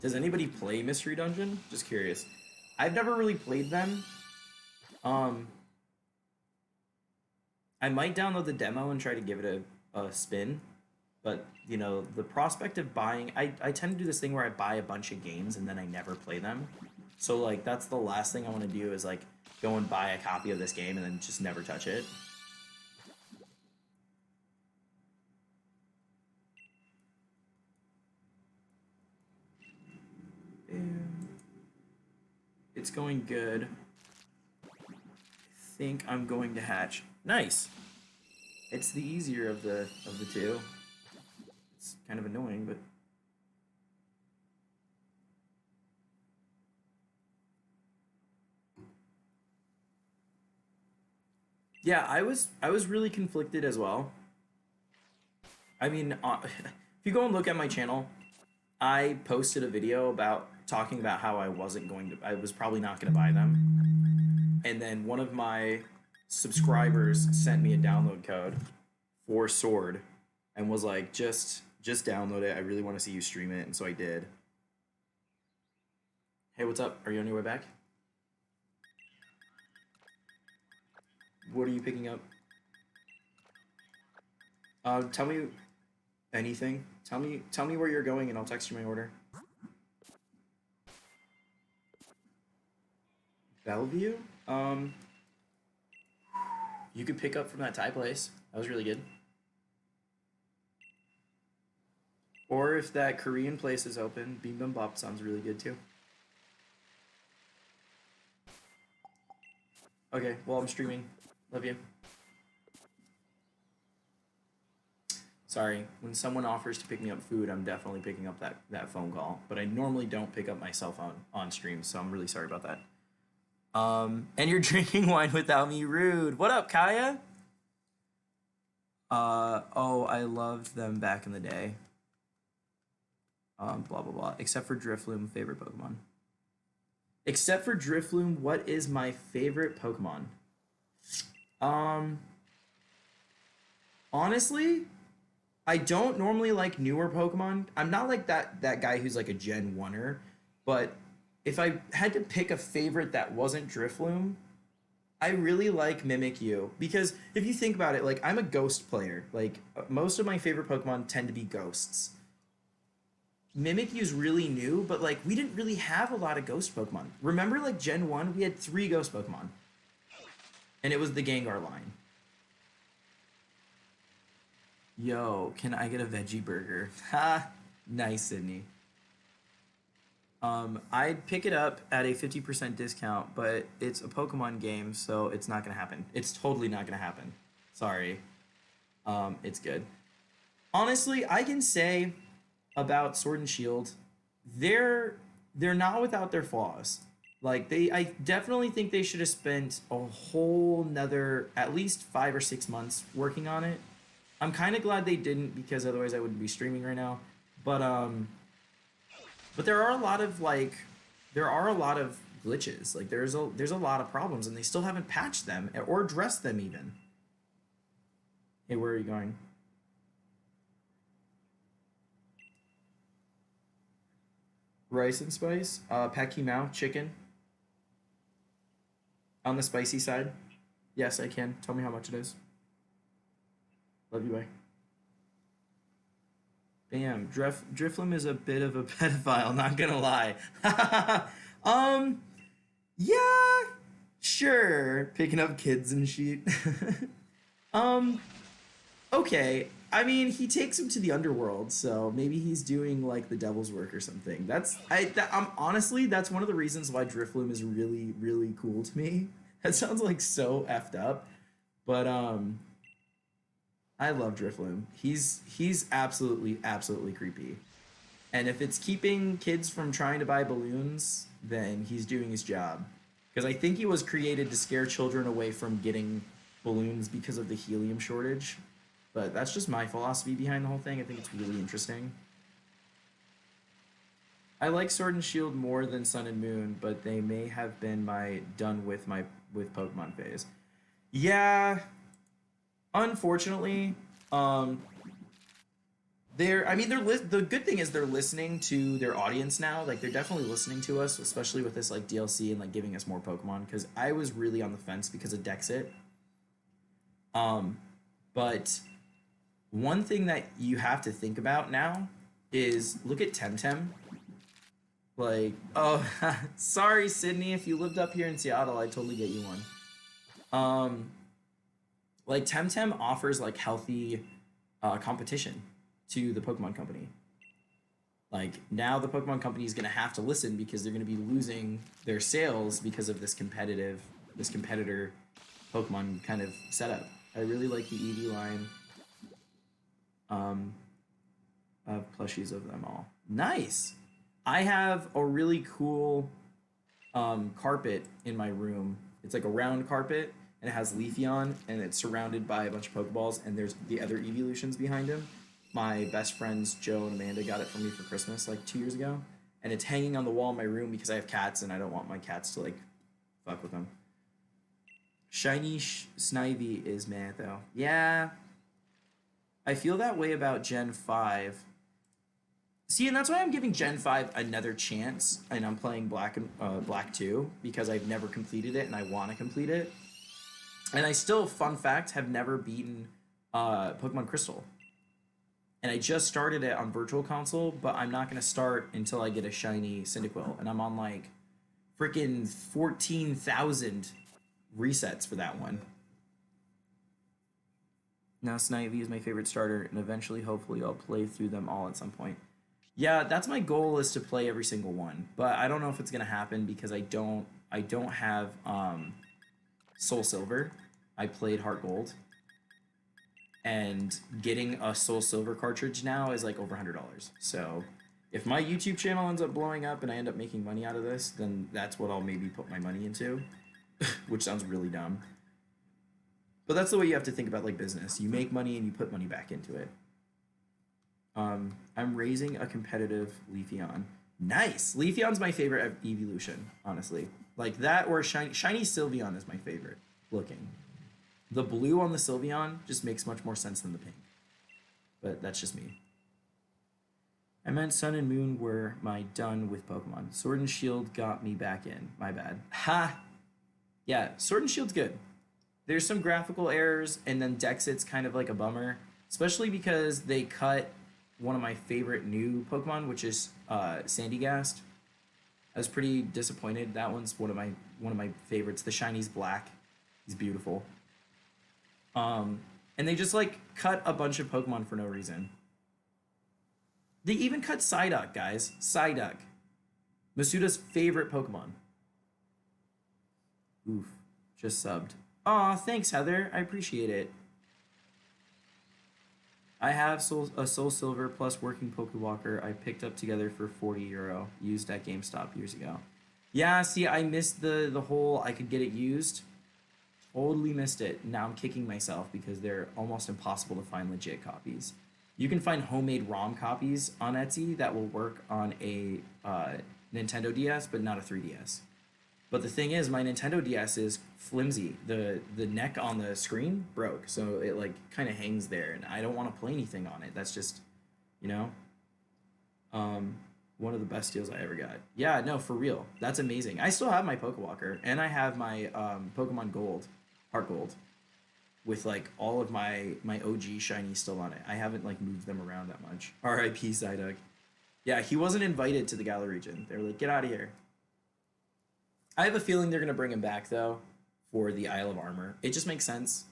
Does anybody play Mystery Dungeon? Just curious. I've never really played them. I might download the demo and try to give it a spin. But, you know, the prospect of buying... I tend to do this thing where I buy a bunch of games and then I never play them. So, like, that's the last thing I want to do is, like, go and buy a copy of this game and then just never touch it. It's going good. I think I'm going to hatch. Nice. It's the easier of the two. It's kind of annoying, but Yeah, I was really conflicted as well. I mean, if you go and look at my channel, I posted a video about talking about how I was probably not going to buy them. And then one of my subscribers sent me a download code for Sword and was like, just download it. I really want to see you stream it. And so I did. Hey, what's up? Are you on your way back? What are you picking up? Tell me anything. Tell me where you're going and I'll text you my order. Bellevue? Um, you could pick up from that Thai place. That was really good. Or if that Korean place is open, bibimbap sounds really good too. Okay, well, I'm streaming. Love you. Sorry, when someone offers to pick me up food, I'm definitely picking up that phone call. But I normally don't pick up my cell phone on stream, so I'm really sorry about that. And you're drinking wine without me, rude. What up, Kaya? Oh, I loved them back in the day. Blah blah blah. Except for Drifloom, favorite Pokemon. Except for Drifloom, what is my favorite Pokemon? Um, Honestly, I don't normally like newer Pokemon. I'm not like that guy who's like a Gen 1er, but if I had to pick a favorite that wasn't Drifloom, I really like Mimikyu because if you think about it, like I'm a ghost player. Like most of my favorite Pokemon tend to be ghosts. Mimikyu's really new, but like we didn't really have a lot of ghost Pokemon. Remember like Gen 1, we had 3 ghost Pokemon. And it was the Gengar line. Yo, can I get a veggie burger? Ha! Nice, Sydney. I'd pick it up at a 50% discount, but it's a Pokemon game, so it's not gonna happen. It's totally not gonna happen. Sorry. It's good. Honestly, I can say about Sword and Shield, they're they're not without their flaws. Like I definitely think they should have spent a whole nother at least 5 or 6 months working on it. I'm kind of glad they didn't because otherwise I wouldn't be streaming right now. But but there are a lot of glitches. Like there's a lot of problems and they still haven't patched them or addressed them even. Hey, where are you going? Rice and spice. Paki Mao chicken on the spicy side. Yes, I can. Tell me how much it is. Love you, bye. Bam. Driflim is a bit of a pedophile, not gonna lie. um, yeah, sure. Picking up kids and shit. um, okay. I mean, he takes him to the underworld, so maybe he's doing like the devil's work or something. I'm honestly that's one of the reasons why Drifloom is really really cool to me. That sounds like so effed up, but I love Drifloom. He's absolutely creepy. And if it's keeping kids from trying to buy balloons, then he's doing his job. Because I think he was created to scare children away from getting balloons because of the helium shortage. But that's just my philosophy behind the whole thing. I think it's really interesting. I like Sword and Shield more than Sun and Moon, but they may have been my done with Pokemon phase. Yeah, unfortunately, um, the good thing is they're listening to their audience now. Like they're definitely listening to us, especially with this like DLC and like giving us more Pokemon. Because I was really on the fence because of Dexit. Um, but one thing that you have to think about now is look at Temtem. Like, oh, sorry, Sydney. If you lived up here in Seattle, I'd totally get you one. Um, like Temtem offers like healthy competition to the Pokemon Company. Like now, the Pokemon Company is gonna have to listen because they're gonna be losing their sales because of this competitor Pokemon kind of setup. I really like the Eevee line. Um, of plushies of them all. Nice. I have a really cool carpet in my room. It's like a round carpet, and it has Leafeon, and it's surrounded by a bunch of Pokeballs, and there's the other evolutions behind him. My best friends Joe and Amanda got it for me for Christmas like 2 years ago, and it's hanging on the wall in my room because I have cats and I don't want my cats to like fuck with them. Shiny Snivy is mad though. Yeah, I feel that way about Gen 5. See, and that's why I'm giving Gen 5 another chance, and I'm playing Black 2, because I've never completed it, and I want to complete it. And I still, fun fact, have never beaten Pokemon Crystal. And I just started it on Virtual Console, but I'm not going to start until I get a shiny Cyndaquil. And I'm on, like, freaking 14,000 resets for that one. Now Snivy is my favorite starter, and eventually, hopefully, I'll play through them all at some point. Yeah, that's my goal, is to play every single one, but I don't know if it's gonna happen because I don't have Soul Silver. I played Heart Gold, and getting a Soul Silver cartridge now is like over $100. So if my YouTube channel ends up blowing up and I end up making money out of this, then that's what I'll maybe put my money into, which sounds really dumb. But that's the way you have to think about like business. You make money and you put money back into it. I'm raising a competitive Leafeon. Nice! Leafeon's my favorite evolution, honestly. Like that, or shiny Sylveon is my favorite looking. The blue on the Sylveon just makes much more sense than the pink. But that's just me. I meant Sun and Moon were my done with Pokemon. Sword and Shield got me back in. My bad. Ha! Yeah, Sword and Shield's good. There's some graphical errors, and then Dexit's kind of like a bummer. Especially because they cut one of my favorite new Pokemon, which is Sandygast. I was pretty disappointed. That one's one of my favorites. The shiny's black. He's beautiful. And they just like cut a bunch of Pokemon for no reason. They even cut Psyduck, guys. Psyduck. Masuda's favorite Pokemon. Oof. Just subbed. Aw, thanks, Heather. I appreciate it. I have a Soul Silver plus working Pokewalker I picked up together for €40, used at GameStop years ago. Yeah, see, I missed the whole I could get it used. Totally missed it. Now I'm kicking myself because they're almost impossible to find legit copies. You can find homemade ROM copies on Etsy that will work on a Nintendo DS, but not a 3DS. But the thing is, my Nintendo DS is flimsy. The neck on the screen broke, so it like kind of hangs there, and I don't want to play anything on it. That's just, you know, one of the best deals I ever got. Yeah, no, for real. That's amazing. I still have my Pokewalker, and I have my Pokemon Gold, Heart Gold, with like all of my OG shiny still on it. I haven't like moved them around that much. R.I.P. Psyduck. Yeah, he wasn't invited to the Galar region. They were like, get out of here. I have a feeling they're going to bring him back, though, for the Isle of Armor. It just makes sense.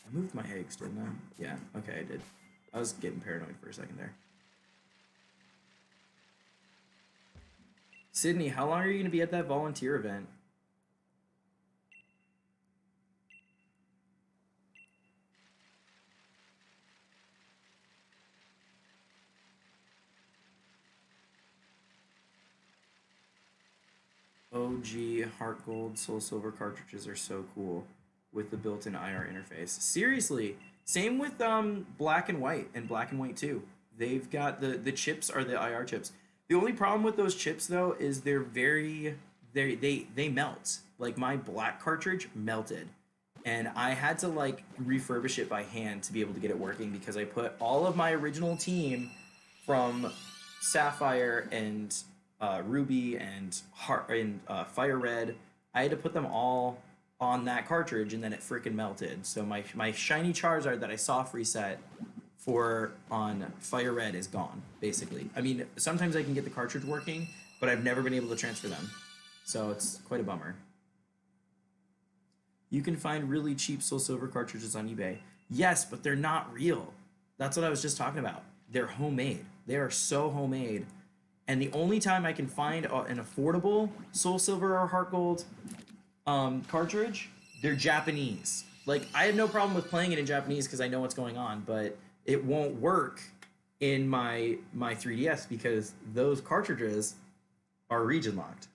I moved my eggs, didn't I? Yeah, okay, I did. I was getting paranoid for a second there. Sydney, how long are you going to be at that volunteer event? OG Heart Gold Soul Silver cartridges are so cool with the built-in IR interface. Seriously, same with Black and White and Black and White 2. They've got the chips are the IR chips. The only problem with those chips though is they melt. Like my black cartridge melted, and I had to like refurbish it by hand to be able to get it working because I put all of my original team from Sapphire and Ruby and Fire Red. I had to put them all on that cartridge, and then it freaking melted. So my shiny Charizard that I soft reset for on Fire Red is gone, basically. I mean, sometimes I can get the cartridge working, but I've never been able to transfer them. So it's quite a bummer. You can find really cheap Soul Silver cartridges on eBay. Yes, but they're not real. That's what I was just talking about. They're homemade. They are so homemade. And the only time I can find an affordable Soul Silver or Heart Gold cartridge, they're Japanese. Like, I have no problem with playing it in Japanese because I know what's going on, but it won't work in my 3DS because those cartridges are region locked.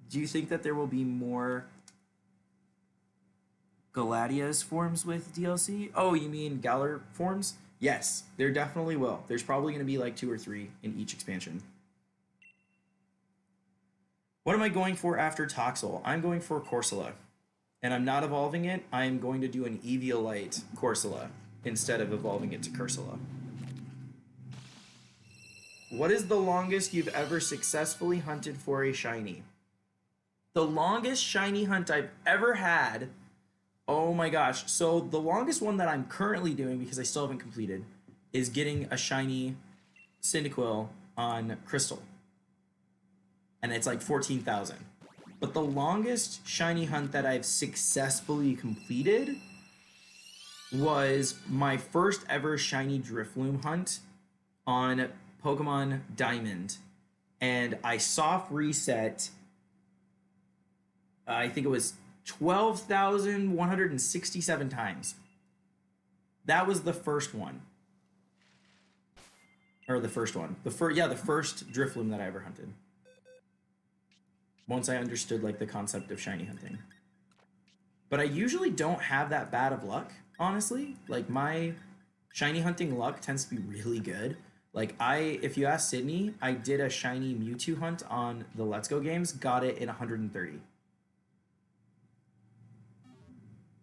Do you think that there will be more Galadia's forms with DLC? Oh, you mean Galar forms? Yes, there definitely will. There's probably going to be like 2 or 3 in each expansion. What am I going for after Toxel? I'm going for Corsola. And I'm not evolving it. I'm going to do an Eviolite Corsola instead of evolving it to Cursula. What is the longest you've ever successfully hunted for a shiny? The longest shiny hunt I've ever had. Oh my gosh. So the longest one that I'm currently doing, because I still haven't completed, is getting a shiny Cyndaquil on Crystal. And it's like 14,000. But the longest shiny hunt that I've successfully completed was my first ever shiny Drifloon hunt on Pokemon Diamond. And I soft reset, I think it was 12,167 times. That was the first one. Or the first one. The first Drifloon that I ever hunted. Once I understood like the concept of shiny hunting. But I usually don't have that bad of luck, honestly. Like my shiny hunting luck tends to be really good. Like if you ask Sydney, I did a shiny Mewtwo hunt on the Let's Go games, got it in 130.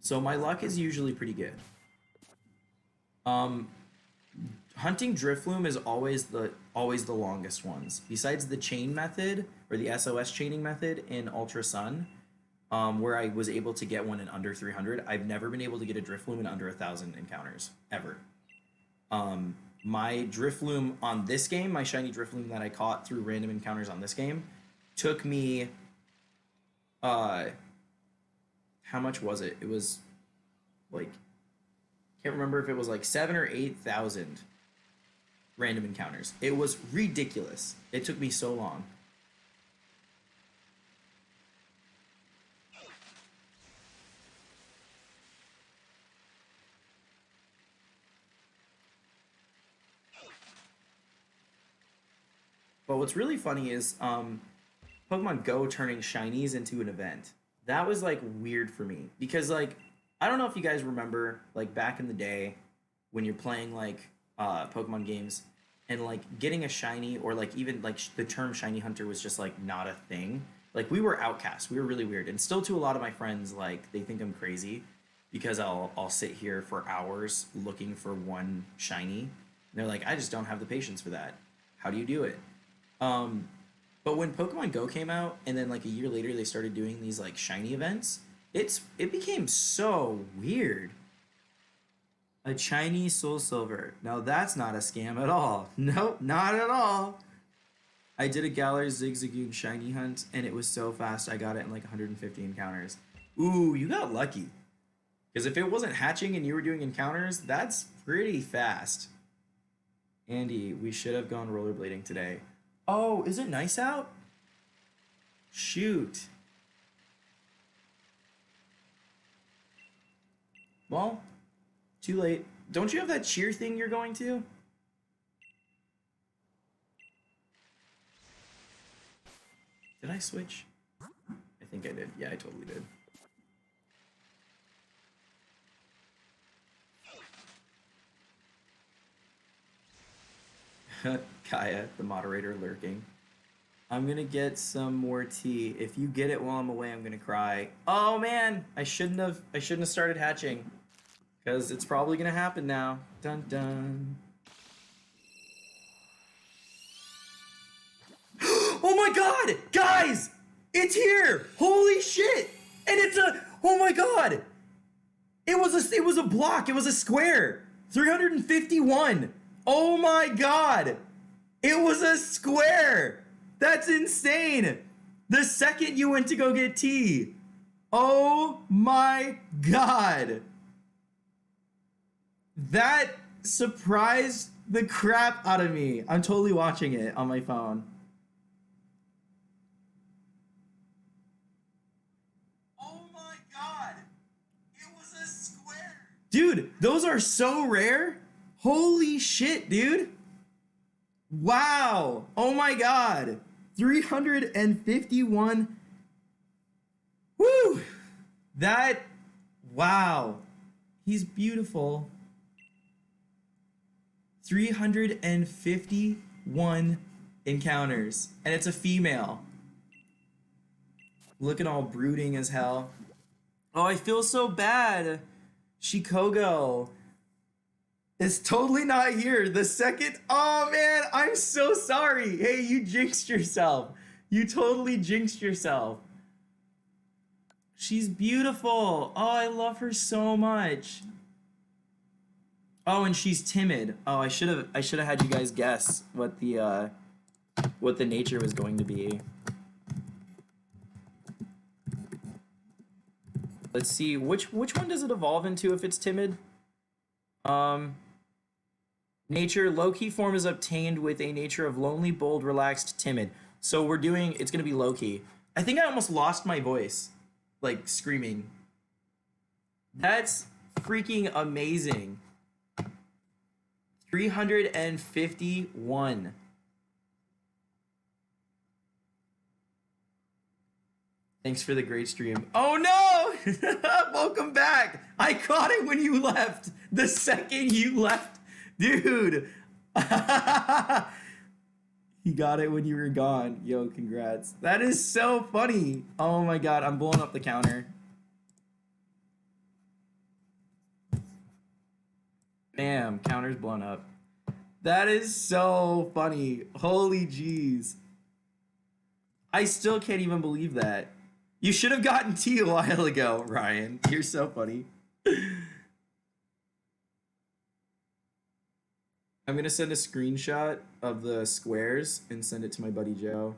So my luck is usually pretty good. Hunting Drifloon is always the longest ones. Besides the chain method or the SOS chaining method in Ultra Sun, where I was able to get one in under 300, I've never been able to get a Drifloon in under 1,000 encounters ever. My Drifloon on this game, my shiny Drifloon that I caught through random encounters on this game, took me. How much was it? It was like, can't remember if it was like 7,000 or 8,000 random encounters. It was ridiculous. It took me so long. But what's really funny is Pokemon Go turning shinies into an event. That was like weird for me because like I don't know if you guys remember like back in the day when you're playing like Pokemon games and like getting a shiny or like even like the term shiny hunter was just like not a thing. Like we were outcasts. We were really weird. And still to a lot of my friends like they think I'm crazy because I'll sit here for hours looking for one shiny. And they're like I just don't have the patience for that. How do you do it? Um but when Pokemon Go came out, and then like a year later they started doing these like shiny events, it became so weird. A Chinese Soul Silver. Now that's not a scam at all. Nope, not at all. I did a Galar Zigzagoon shiny hunt, and it was so fast I got it in like 150 encounters. Ooh, you got lucky. Because if it wasn't hatching and you were doing encounters, that's pretty fast. Andy, we should have gone rollerblading today. Oh, is it nice out? Shoot. Well, too late. Don't you have that cheer thing you're going to? Did I switch? I think I did. Yeah, I totally did. Kaya, the moderator, lurking. I'm gonna get some more tea. If you get it while I'm away, I'm gonna cry. Oh man, I shouldn't have started hatching. Because it's probably gonna happen now. Dun dun. Oh my god! Guys! It's here! Holy shit! And it's a oh my god! It was a block, it was a square! 351! Oh my god! It was a square! That's insane! The second you went to go get tea. Oh my god! That surprised the crap out of me. I'm totally watching it on my phone. Oh my god! It was a square! Dude, those are so rare. Holy shit, dude. Wow. Oh my god. 351. Woo. That, wow. He's beautiful. 351 encounters. And it's a female. Looking all brooding as hell. Oh, I feel so bad. Shikogo is totally not here. The second, oh man, I'm so sorry. Hey, you jinxed yourself. You totally jinxed yourself. She's beautiful. Oh, I love her so much. Oh, and she's timid. Oh, I should have had you guys guess what the nature was going to be. Let's see, which one does it evolve into if it's timid? Nature, low-key form is obtained with a nature of lonely, bold, relaxed, timid. So we're doing, it's gonna be low-key. I think I almost lost my voice, like screaming. That's freaking amazing. 351. Thanks for the great stream. Oh no! Welcome back! I caught it when you left. The second you left. Dude! He got it when you were gone. Yo, congrats. That is so funny. Oh my god, I'm blowing up the counter. Bam, counter's blown up. That is so funny. Holy jeez. I still can't even believe that. You should have gotten tea a while ago, Ryan. You're so funny. I'm gonna send a screenshot of the squares and send it to my buddy Joe.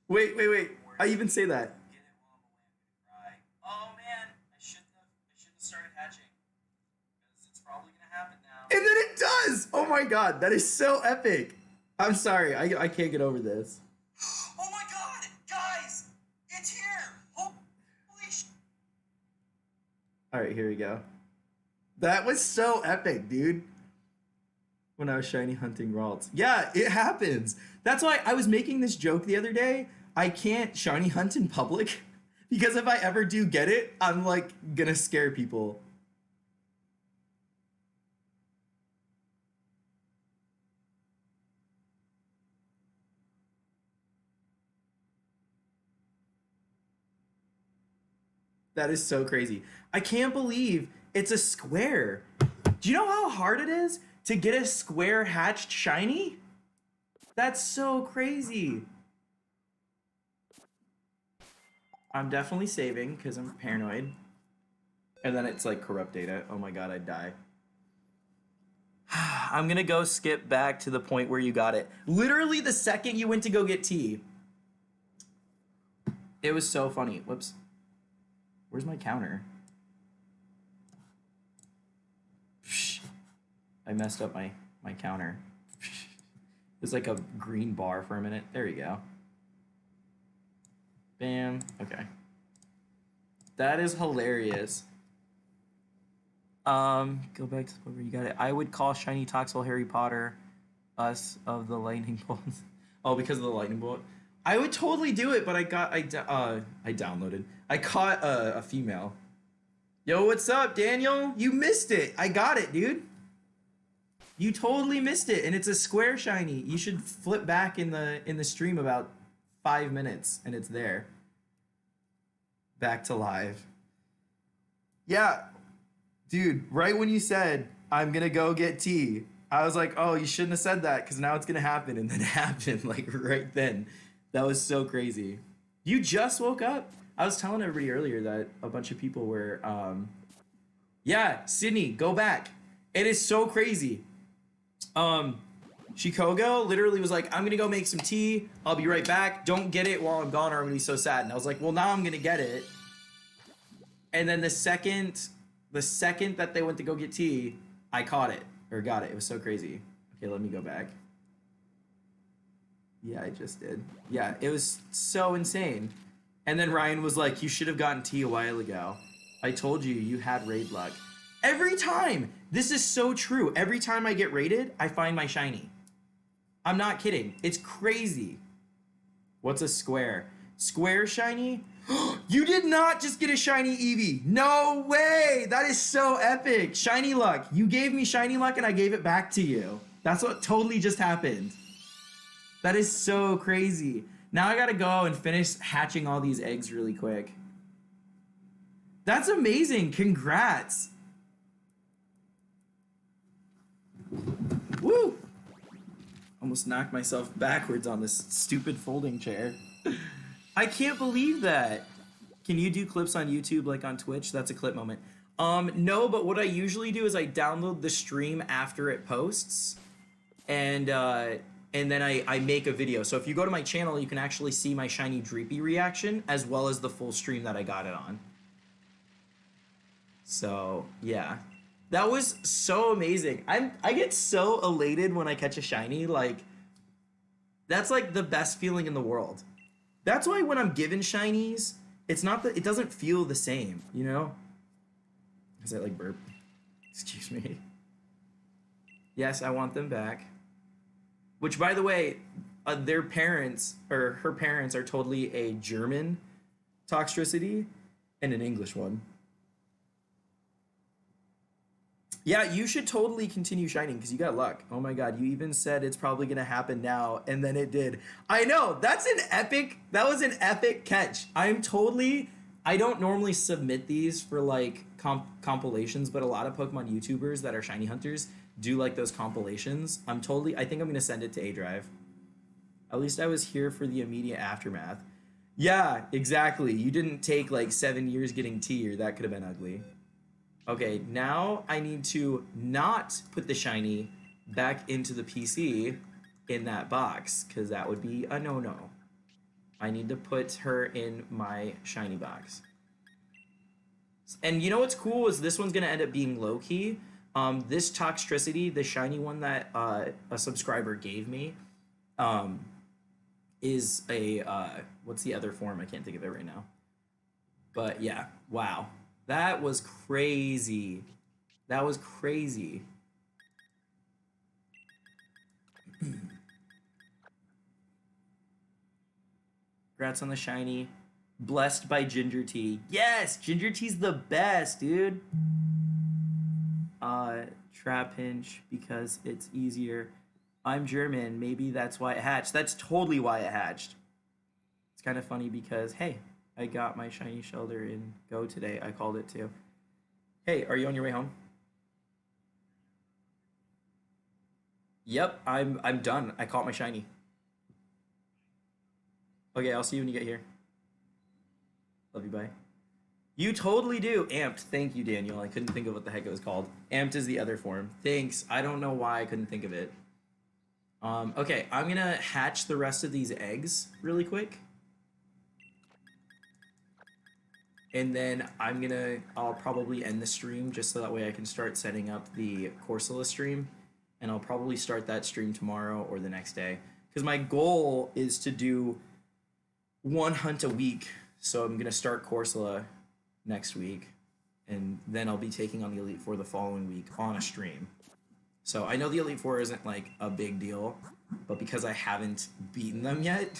Wait. I even say that. Oh man, I shouldn't have started hatching. Because it's probably gonna happen now. And then it does! Oh my god, that is so epic. I'm sorry, I can't get over this. Oh my god, guys! It's here! Holy sh... Alright, here we go. That was so epic, dude. When I was shiny hunting Ralts. Yeah, it happens. That's why I was making this joke the other day. I can't shiny hunt in public because if I ever do get it, I'm like gonna scare people. That is so crazy. I can't believe it's a square. Do you know how hard it is to get a square hatched shiny? That's so crazy. I'm definitely saving because I'm paranoid. And then it's like corrupt data. Oh my god, I'd die. I'm gonna go skip back to the point where you got it. Literally the second you went to go get tea. It was so funny. Whoops. Where's my counter? I messed up my counter. It was like a green bar for a minute. There you go. Bam. Okay. That is hilarious. Go back to where you got it. I would call shiny Toxel Harry Potter us of the lightning bolts. Oh, because of the lightning bolt. I would totally do it, but I downloaded. I caught a female. Yo, what's up, Daniel? You missed it. I got it, dude. You totally missed it, and it's a square shiny. You should flip back in the stream about 5 minutes, and it's there. Back to live. Yeah, dude. Right when you said I'm gonna go get tea, I was like, oh, you shouldn't have said that because now it's gonna happen, and then it happened like right then. That was so crazy. You just woke up? I was telling everybody earlier that a bunch of people were, yeah, Sydney, go back. It is so crazy. Shikogo literally was like, I'm gonna go make some tea. I'll be right back. Don't get it while I'm gone or I'm gonna be so sad. And I was like, well, now I'm gonna get it. And then the second that they went to go get tea, I caught it or got it. It was so crazy. Okay, let me go back. Yeah, I just did. Yeah, it was so insane. And then Ryan was like, "You should have gotten T a while ago. I told you you had raid luck." Every time! This is so true. Every time I get raided, I find my shiny. I'm not kidding. It's crazy. What's a square? Square shiny? You did not just get a shiny Eevee. No way! That is so epic. Shiny luck. You gave me shiny luck and I gave it back to you. That's what totally just happened. That is so crazy. Now I gotta go and finish hatching all these eggs really quick. That's amazing. Congrats. Woo! Almost knocked myself backwards on this stupid folding chair. I can't believe that. Can you do clips on YouTube like on Twitch? That's a clip moment. No, but what I usually do is I download the stream after it posts, and then I make a video. So if you go to my channel, you can actually see my shiny Dreepy reaction as well as the full stream that I got it on. So yeah, that was so amazing. I get so elated when I catch a shiny. Like, that's like the best feeling in the world. That's why when I'm given shinies, it's not that it doesn't feel the same, you know? Is that like burp? Excuse me. Yes, I want them back. Which, by the way, their parents or her parents are totally a German Toxtricity and an English one. Yeah, you should totally continue shining because you got luck. Oh my god, you even said it's probably gonna happen now, and then it did. I know, that was an epic catch. I don't normally submit these for like compilations, but a lot of Pokemon YouTubers that are shiny hunters do like those compilations. I think I'm gonna send it to A Drive. At least I was here for the immediate aftermath. Yeah, exactly. You didn't take like 7 years getting T, or that could have been ugly. Okay, now I need to not put the shiny back into the PC in that box, because that would be a no-no. I need to put her in my shiny box. And you know what's cool is this one's going to end up being low-key. This Toxtricity, the shiny one that a subscriber gave me, is a... what's the other form? I can't think of it right now. But yeah, wow. That was crazy. That was crazy. Congrats on the shiny. Blessed by Ginger Tea. Yes, Ginger Tea's the best, dude. Trap Pinch because it's easier. I'm German. Maybe that's why it hatched. That's totally why it hatched. It's kind of funny because, hey, I got my shiny shelter in Go today. I called it too. Hey, are you on your way home? Yep, I'm done. I caught my shiny. Okay, I'll see you when you get here. Love you, bye. You totally do. Amped. Thank you, Daniel. I couldn't think of what the heck it was called. Amped is the other form. Thanks. I don't know why I couldn't think of it. Okay, I'm gonna hatch the rest of these eggs really quick. And then I'll probably end the stream just so that way I can start setting up the Corsola stream. And I'll probably start that stream tomorrow or the next day. Because my goal is to do one hunt a week. So I'm going to start Corsola next week. And then I'll be taking on the Elite Four the following week on a stream. So I know the Elite Four isn't like a big deal. But because I haven't beaten them yet,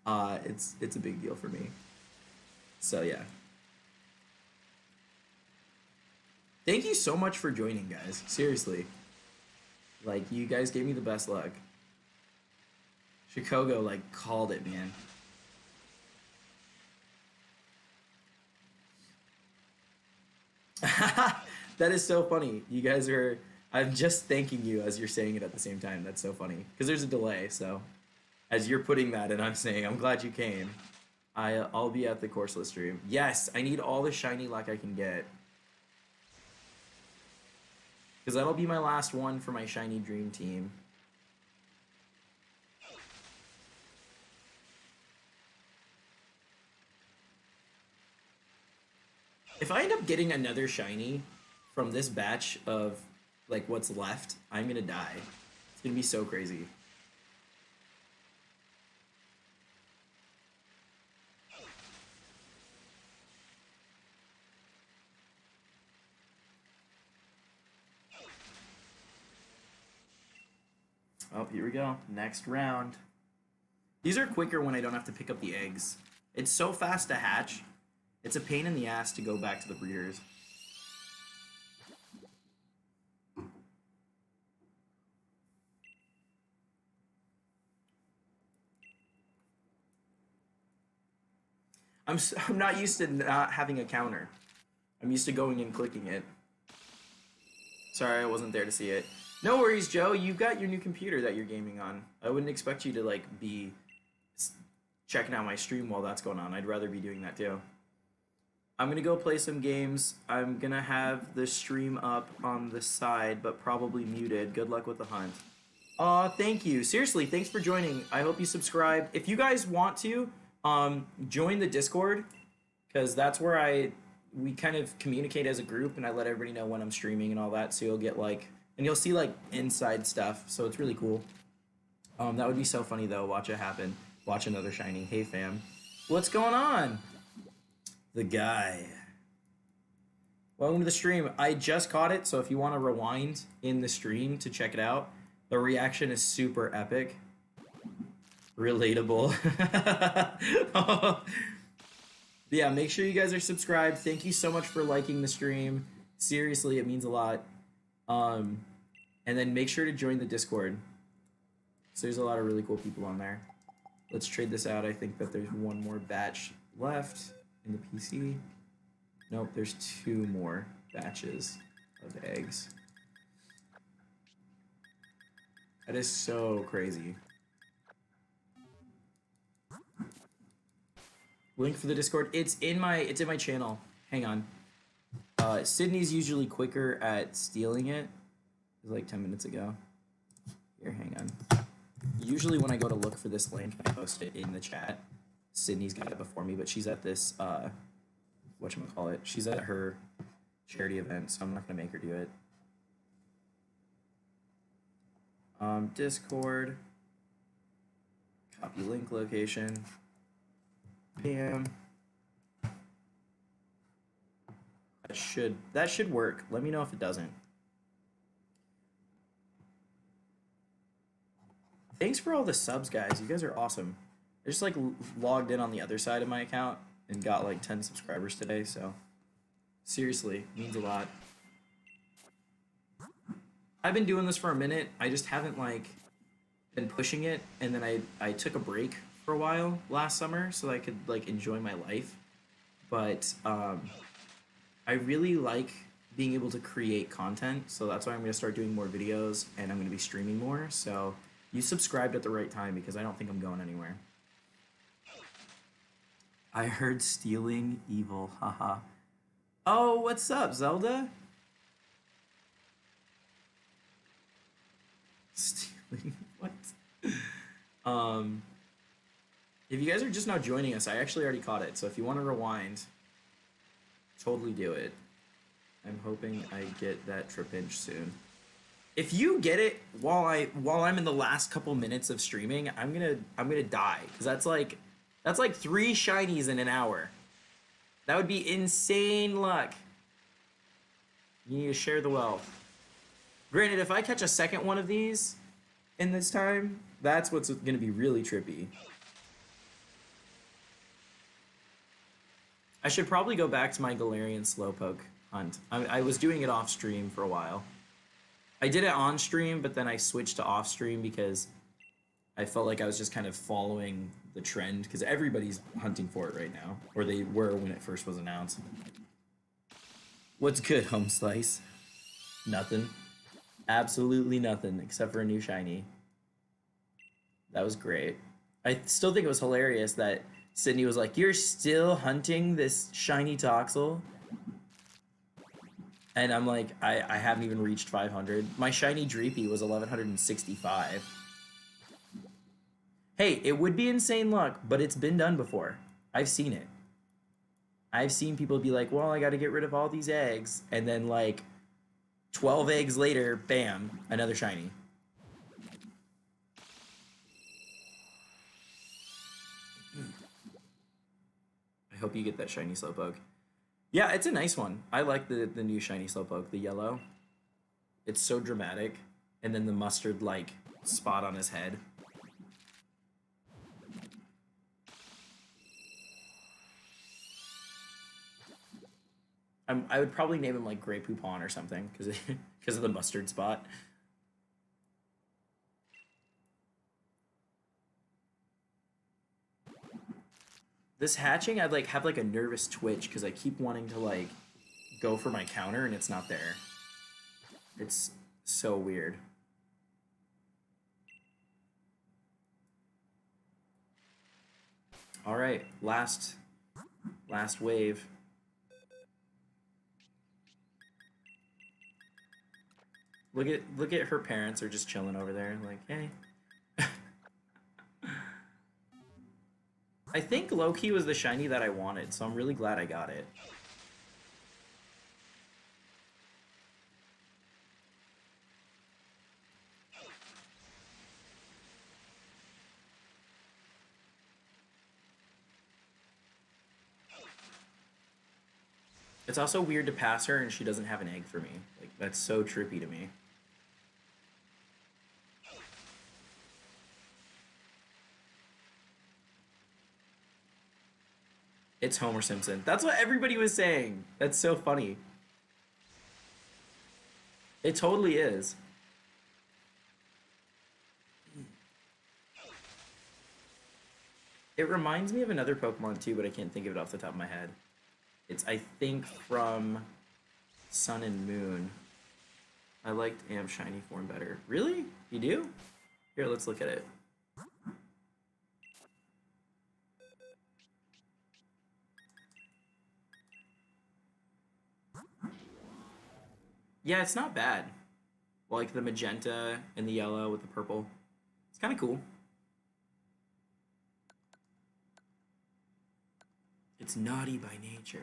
it's a big deal for me. So yeah. Thank you so much for joining, guys. Seriously. Like, you guys gave me the best luck. Chicago, like, called it, man. That is so funny. You guys are... I'm just thanking you as you're saying it at the same time. That's so funny. Because there's a delay, so... As you're putting that and I'm saying, I'm glad you came. I'll be at the Corsola stream. Yes, I need all the shiny luck I can get. Because that'll be my last one for my shiny dream team. If I end up getting another shiny from this batch of like what's left, I'm gonna die. It's gonna be so crazy. Oh, here we go. Next round. These are quicker when I don't have to pick up the eggs. It's so fast to hatch. It's a pain in the ass to go back to the breeders. I'm not used to not having a counter. I'm used to going and clicking it. Sorry, I wasn't there to see it. No worries, Joe. You've got your new computer that you're gaming on. I wouldn't expect you to like be checking out my stream while that's going on. I'd rather be doing that too. I'm gonna go play some games. I'm gonna have the stream up on the side, but probably muted. Good luck with the hunt. Thank you. Seriously, thanks for joining. I hope you subscribe. If you guys want to, join the Discord, because that's where we kind of communicate as a group, and I let everybody know when I'm streaming and all that, so you'll get like, and you'll see like inside stuff, so it's really cool. That would be so funny though. Watch it happen. Watch another shiny. Hey fam, what's going on? The guy. Welcome to the stream. I just caught it, so if you want to rewind in the stream to check it out, the reaction is super epic. Relatable. Yeah, make sure you guys are subscribed. Thank you so much for liking the stream. Seriously, it means a lot. And then make sure to join the Discord. So there's a lot of really cool people on there. Let's trade this out. I think that there's one more batch left in the PC. Nope, there's 2 more batches of eggs. That is so crazy. Link for the Discord. It's in my channel. Hang on. Sydney's usually quicker at stealing it. It was like 10 minutes ago. Here, hang on. Usually when I go to look for this link, I post it in the chat. Sydney's got it before me, but she's at this whatchamacallit. She's at her charity event, so I'm not gonna make her do it. Discord. Copy link location. Bam. That should work. Let me know if it doesn't. Thanks for all the subs, guys. You guys are awesome. I just like logged in on the other side of my account and got like 10 subscribers today, so seriously, means a lot. I've been doing this for a minute. I just haven't like been pushing it, and then I took a break for a while last summer so that I could like enjoy my life. But I really like being able to create content, so that's why I'm going to start doing more videos and I'm going to be streaming more. So you subscribed at the right time because I don't think I'm going anywhere. I heard stealing evil, haha. Oh, what's up, Zelda? Stealing what? If you guys are just now joining us, I actually already caught it, so if you want to rewind, totally do it. I'm hoping I get that Trapinch soon. If you get it while I'm in the last couple minutes of streaming, I'm gonna die, because that's like 3 shinies in an hour. That would be insane luck. You need to share the wealth. Granted, if I catch a second one of these in this time, that's what's gonna be really trippy. I should probably go back to my Galarian Slowpoke hunt. I was doing it off stream for a while. I did it on stream, but then I switched to off stream because I felt like I was just kind of following the trend, because everybody's hunting for it right now, or they were when it first was announced. What's good, Home Slice? Nothing. Absolutely nothing, except for a new shiny. That was great. I still think it was hilarious that Sydney was like, "You're still hunting this shiny Toxel?" And I'm like, I haven't even reached 500. My shiny Dreepy was 1165. Hey, it would be insane luck, but it's been done before. I've seen it. I've seen people be like, well, I gotta get rid of all these eggs, and then like 12 eggs later, bam, another shiny. I hope you get that shiny Slowpoke. Yeah, it's a nice one. I like the new shiny Slowpoke, the yellow. It's so dramatic. And then the mustard, like, spot on his head. I would probably name him like Grey Poupon or something because of the mustard spot. This hatching, I'd like have like a nervous twitch because I keep wanting to like go for my counter and it's not there. It's so weird. All right, last wave. Look at her parents are just chilling over there, like, hey. I think low-key was the shiny that I wanted, so I'm really glad I got it. It's also weird to pass her and she doesn't have an egg for me. Like, that's so trippy to me. It's Homer Simpson. That's what everybody was saying. That's so funny. It totally is. It reminds me of another Pokemon too, but I can't think of it off the top of my head. It's, I think, from Sun and Moon. I liked Amp Shiny form better. Really? You do? Here, let's look at it. Yeah, it's not bad. Like the magenta and the yellow with the purple. It's kind of cool. It's naughty by nature.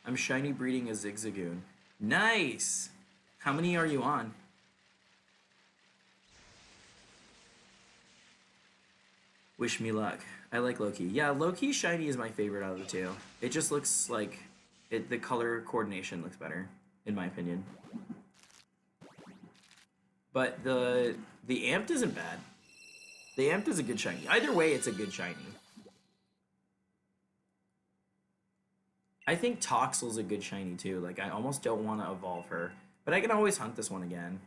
I'm shiny breeding a Zigzagoon. Nice! How many are you on? Wish me luck. I like Loki. Yeah, Loki shiny is my favorite out of the two. It just looks like the color coordination looks better, in my opinion. But the Amped isn't bad. The Amped is a good shiny. Either way, it's a good shiny. I think Toxel's a good shiny too. Like, I almost don't want to evolve her. But I can always hunt this one again.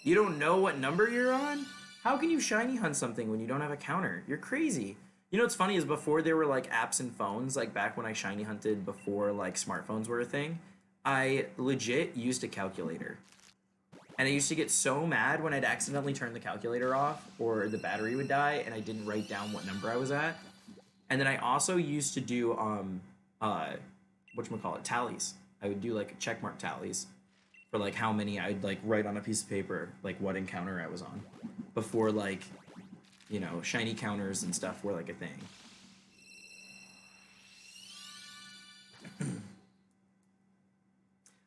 You don't know what number you're on? How can you shiny hunt something when you don't have a counter? You're crazy. You know what's funny is before there were like apps and phones, like back when I shiny hunted before like smartphones were a thing, I legit used a calculator. And I used to get so mad when I'd accidentally turn the calculator off or the battery would die and I didn't write down what number I was at. And then I also used to do whatchamacallit, tallies. I would do like checkmark tallies for like how many I'd like write on a piece of paper, like what encounter I was on before like, you know, shiny counters and stuff were like a thing.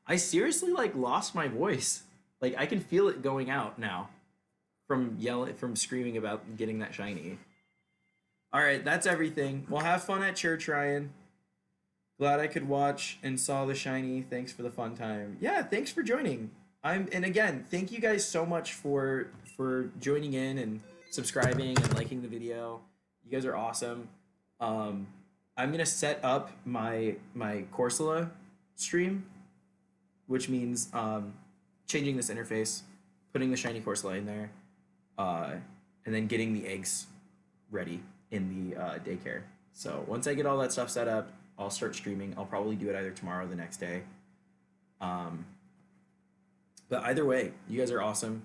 I seriously like lost my voice. Like I can feel it going out now from screaming about getting that shiny. All right, that's everything. Well, have fun at church, Ryan. Glad I could watch and saw the shiny. Thanks for the fun time. Yeah, thanks for joining. And again, thank you guys so much for joining in and subscribing and liking the video. You guys are awesome. I'm gonna set up my Corsola stream, which means changing this interface, putting the shiny Corsola in there, and then getting the eggs ready in the daycare. So once I get all that stuff set up, I'll start streaming. I'll probably do it either tomorrow or the next day. But either way, you guys are awesome.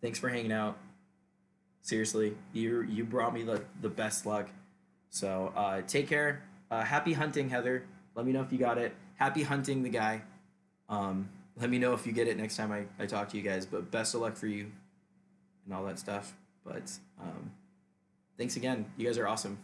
Thanks for hanging out. Seriously, you brought me the best luck. So take care. Happy hunting, Heather. Let me know if you got it. Happy hunting, the guy. Let me know if you get it next time I talk to you guys. But best of luck for you and all that stuff. But thanks again. You guys are awesome.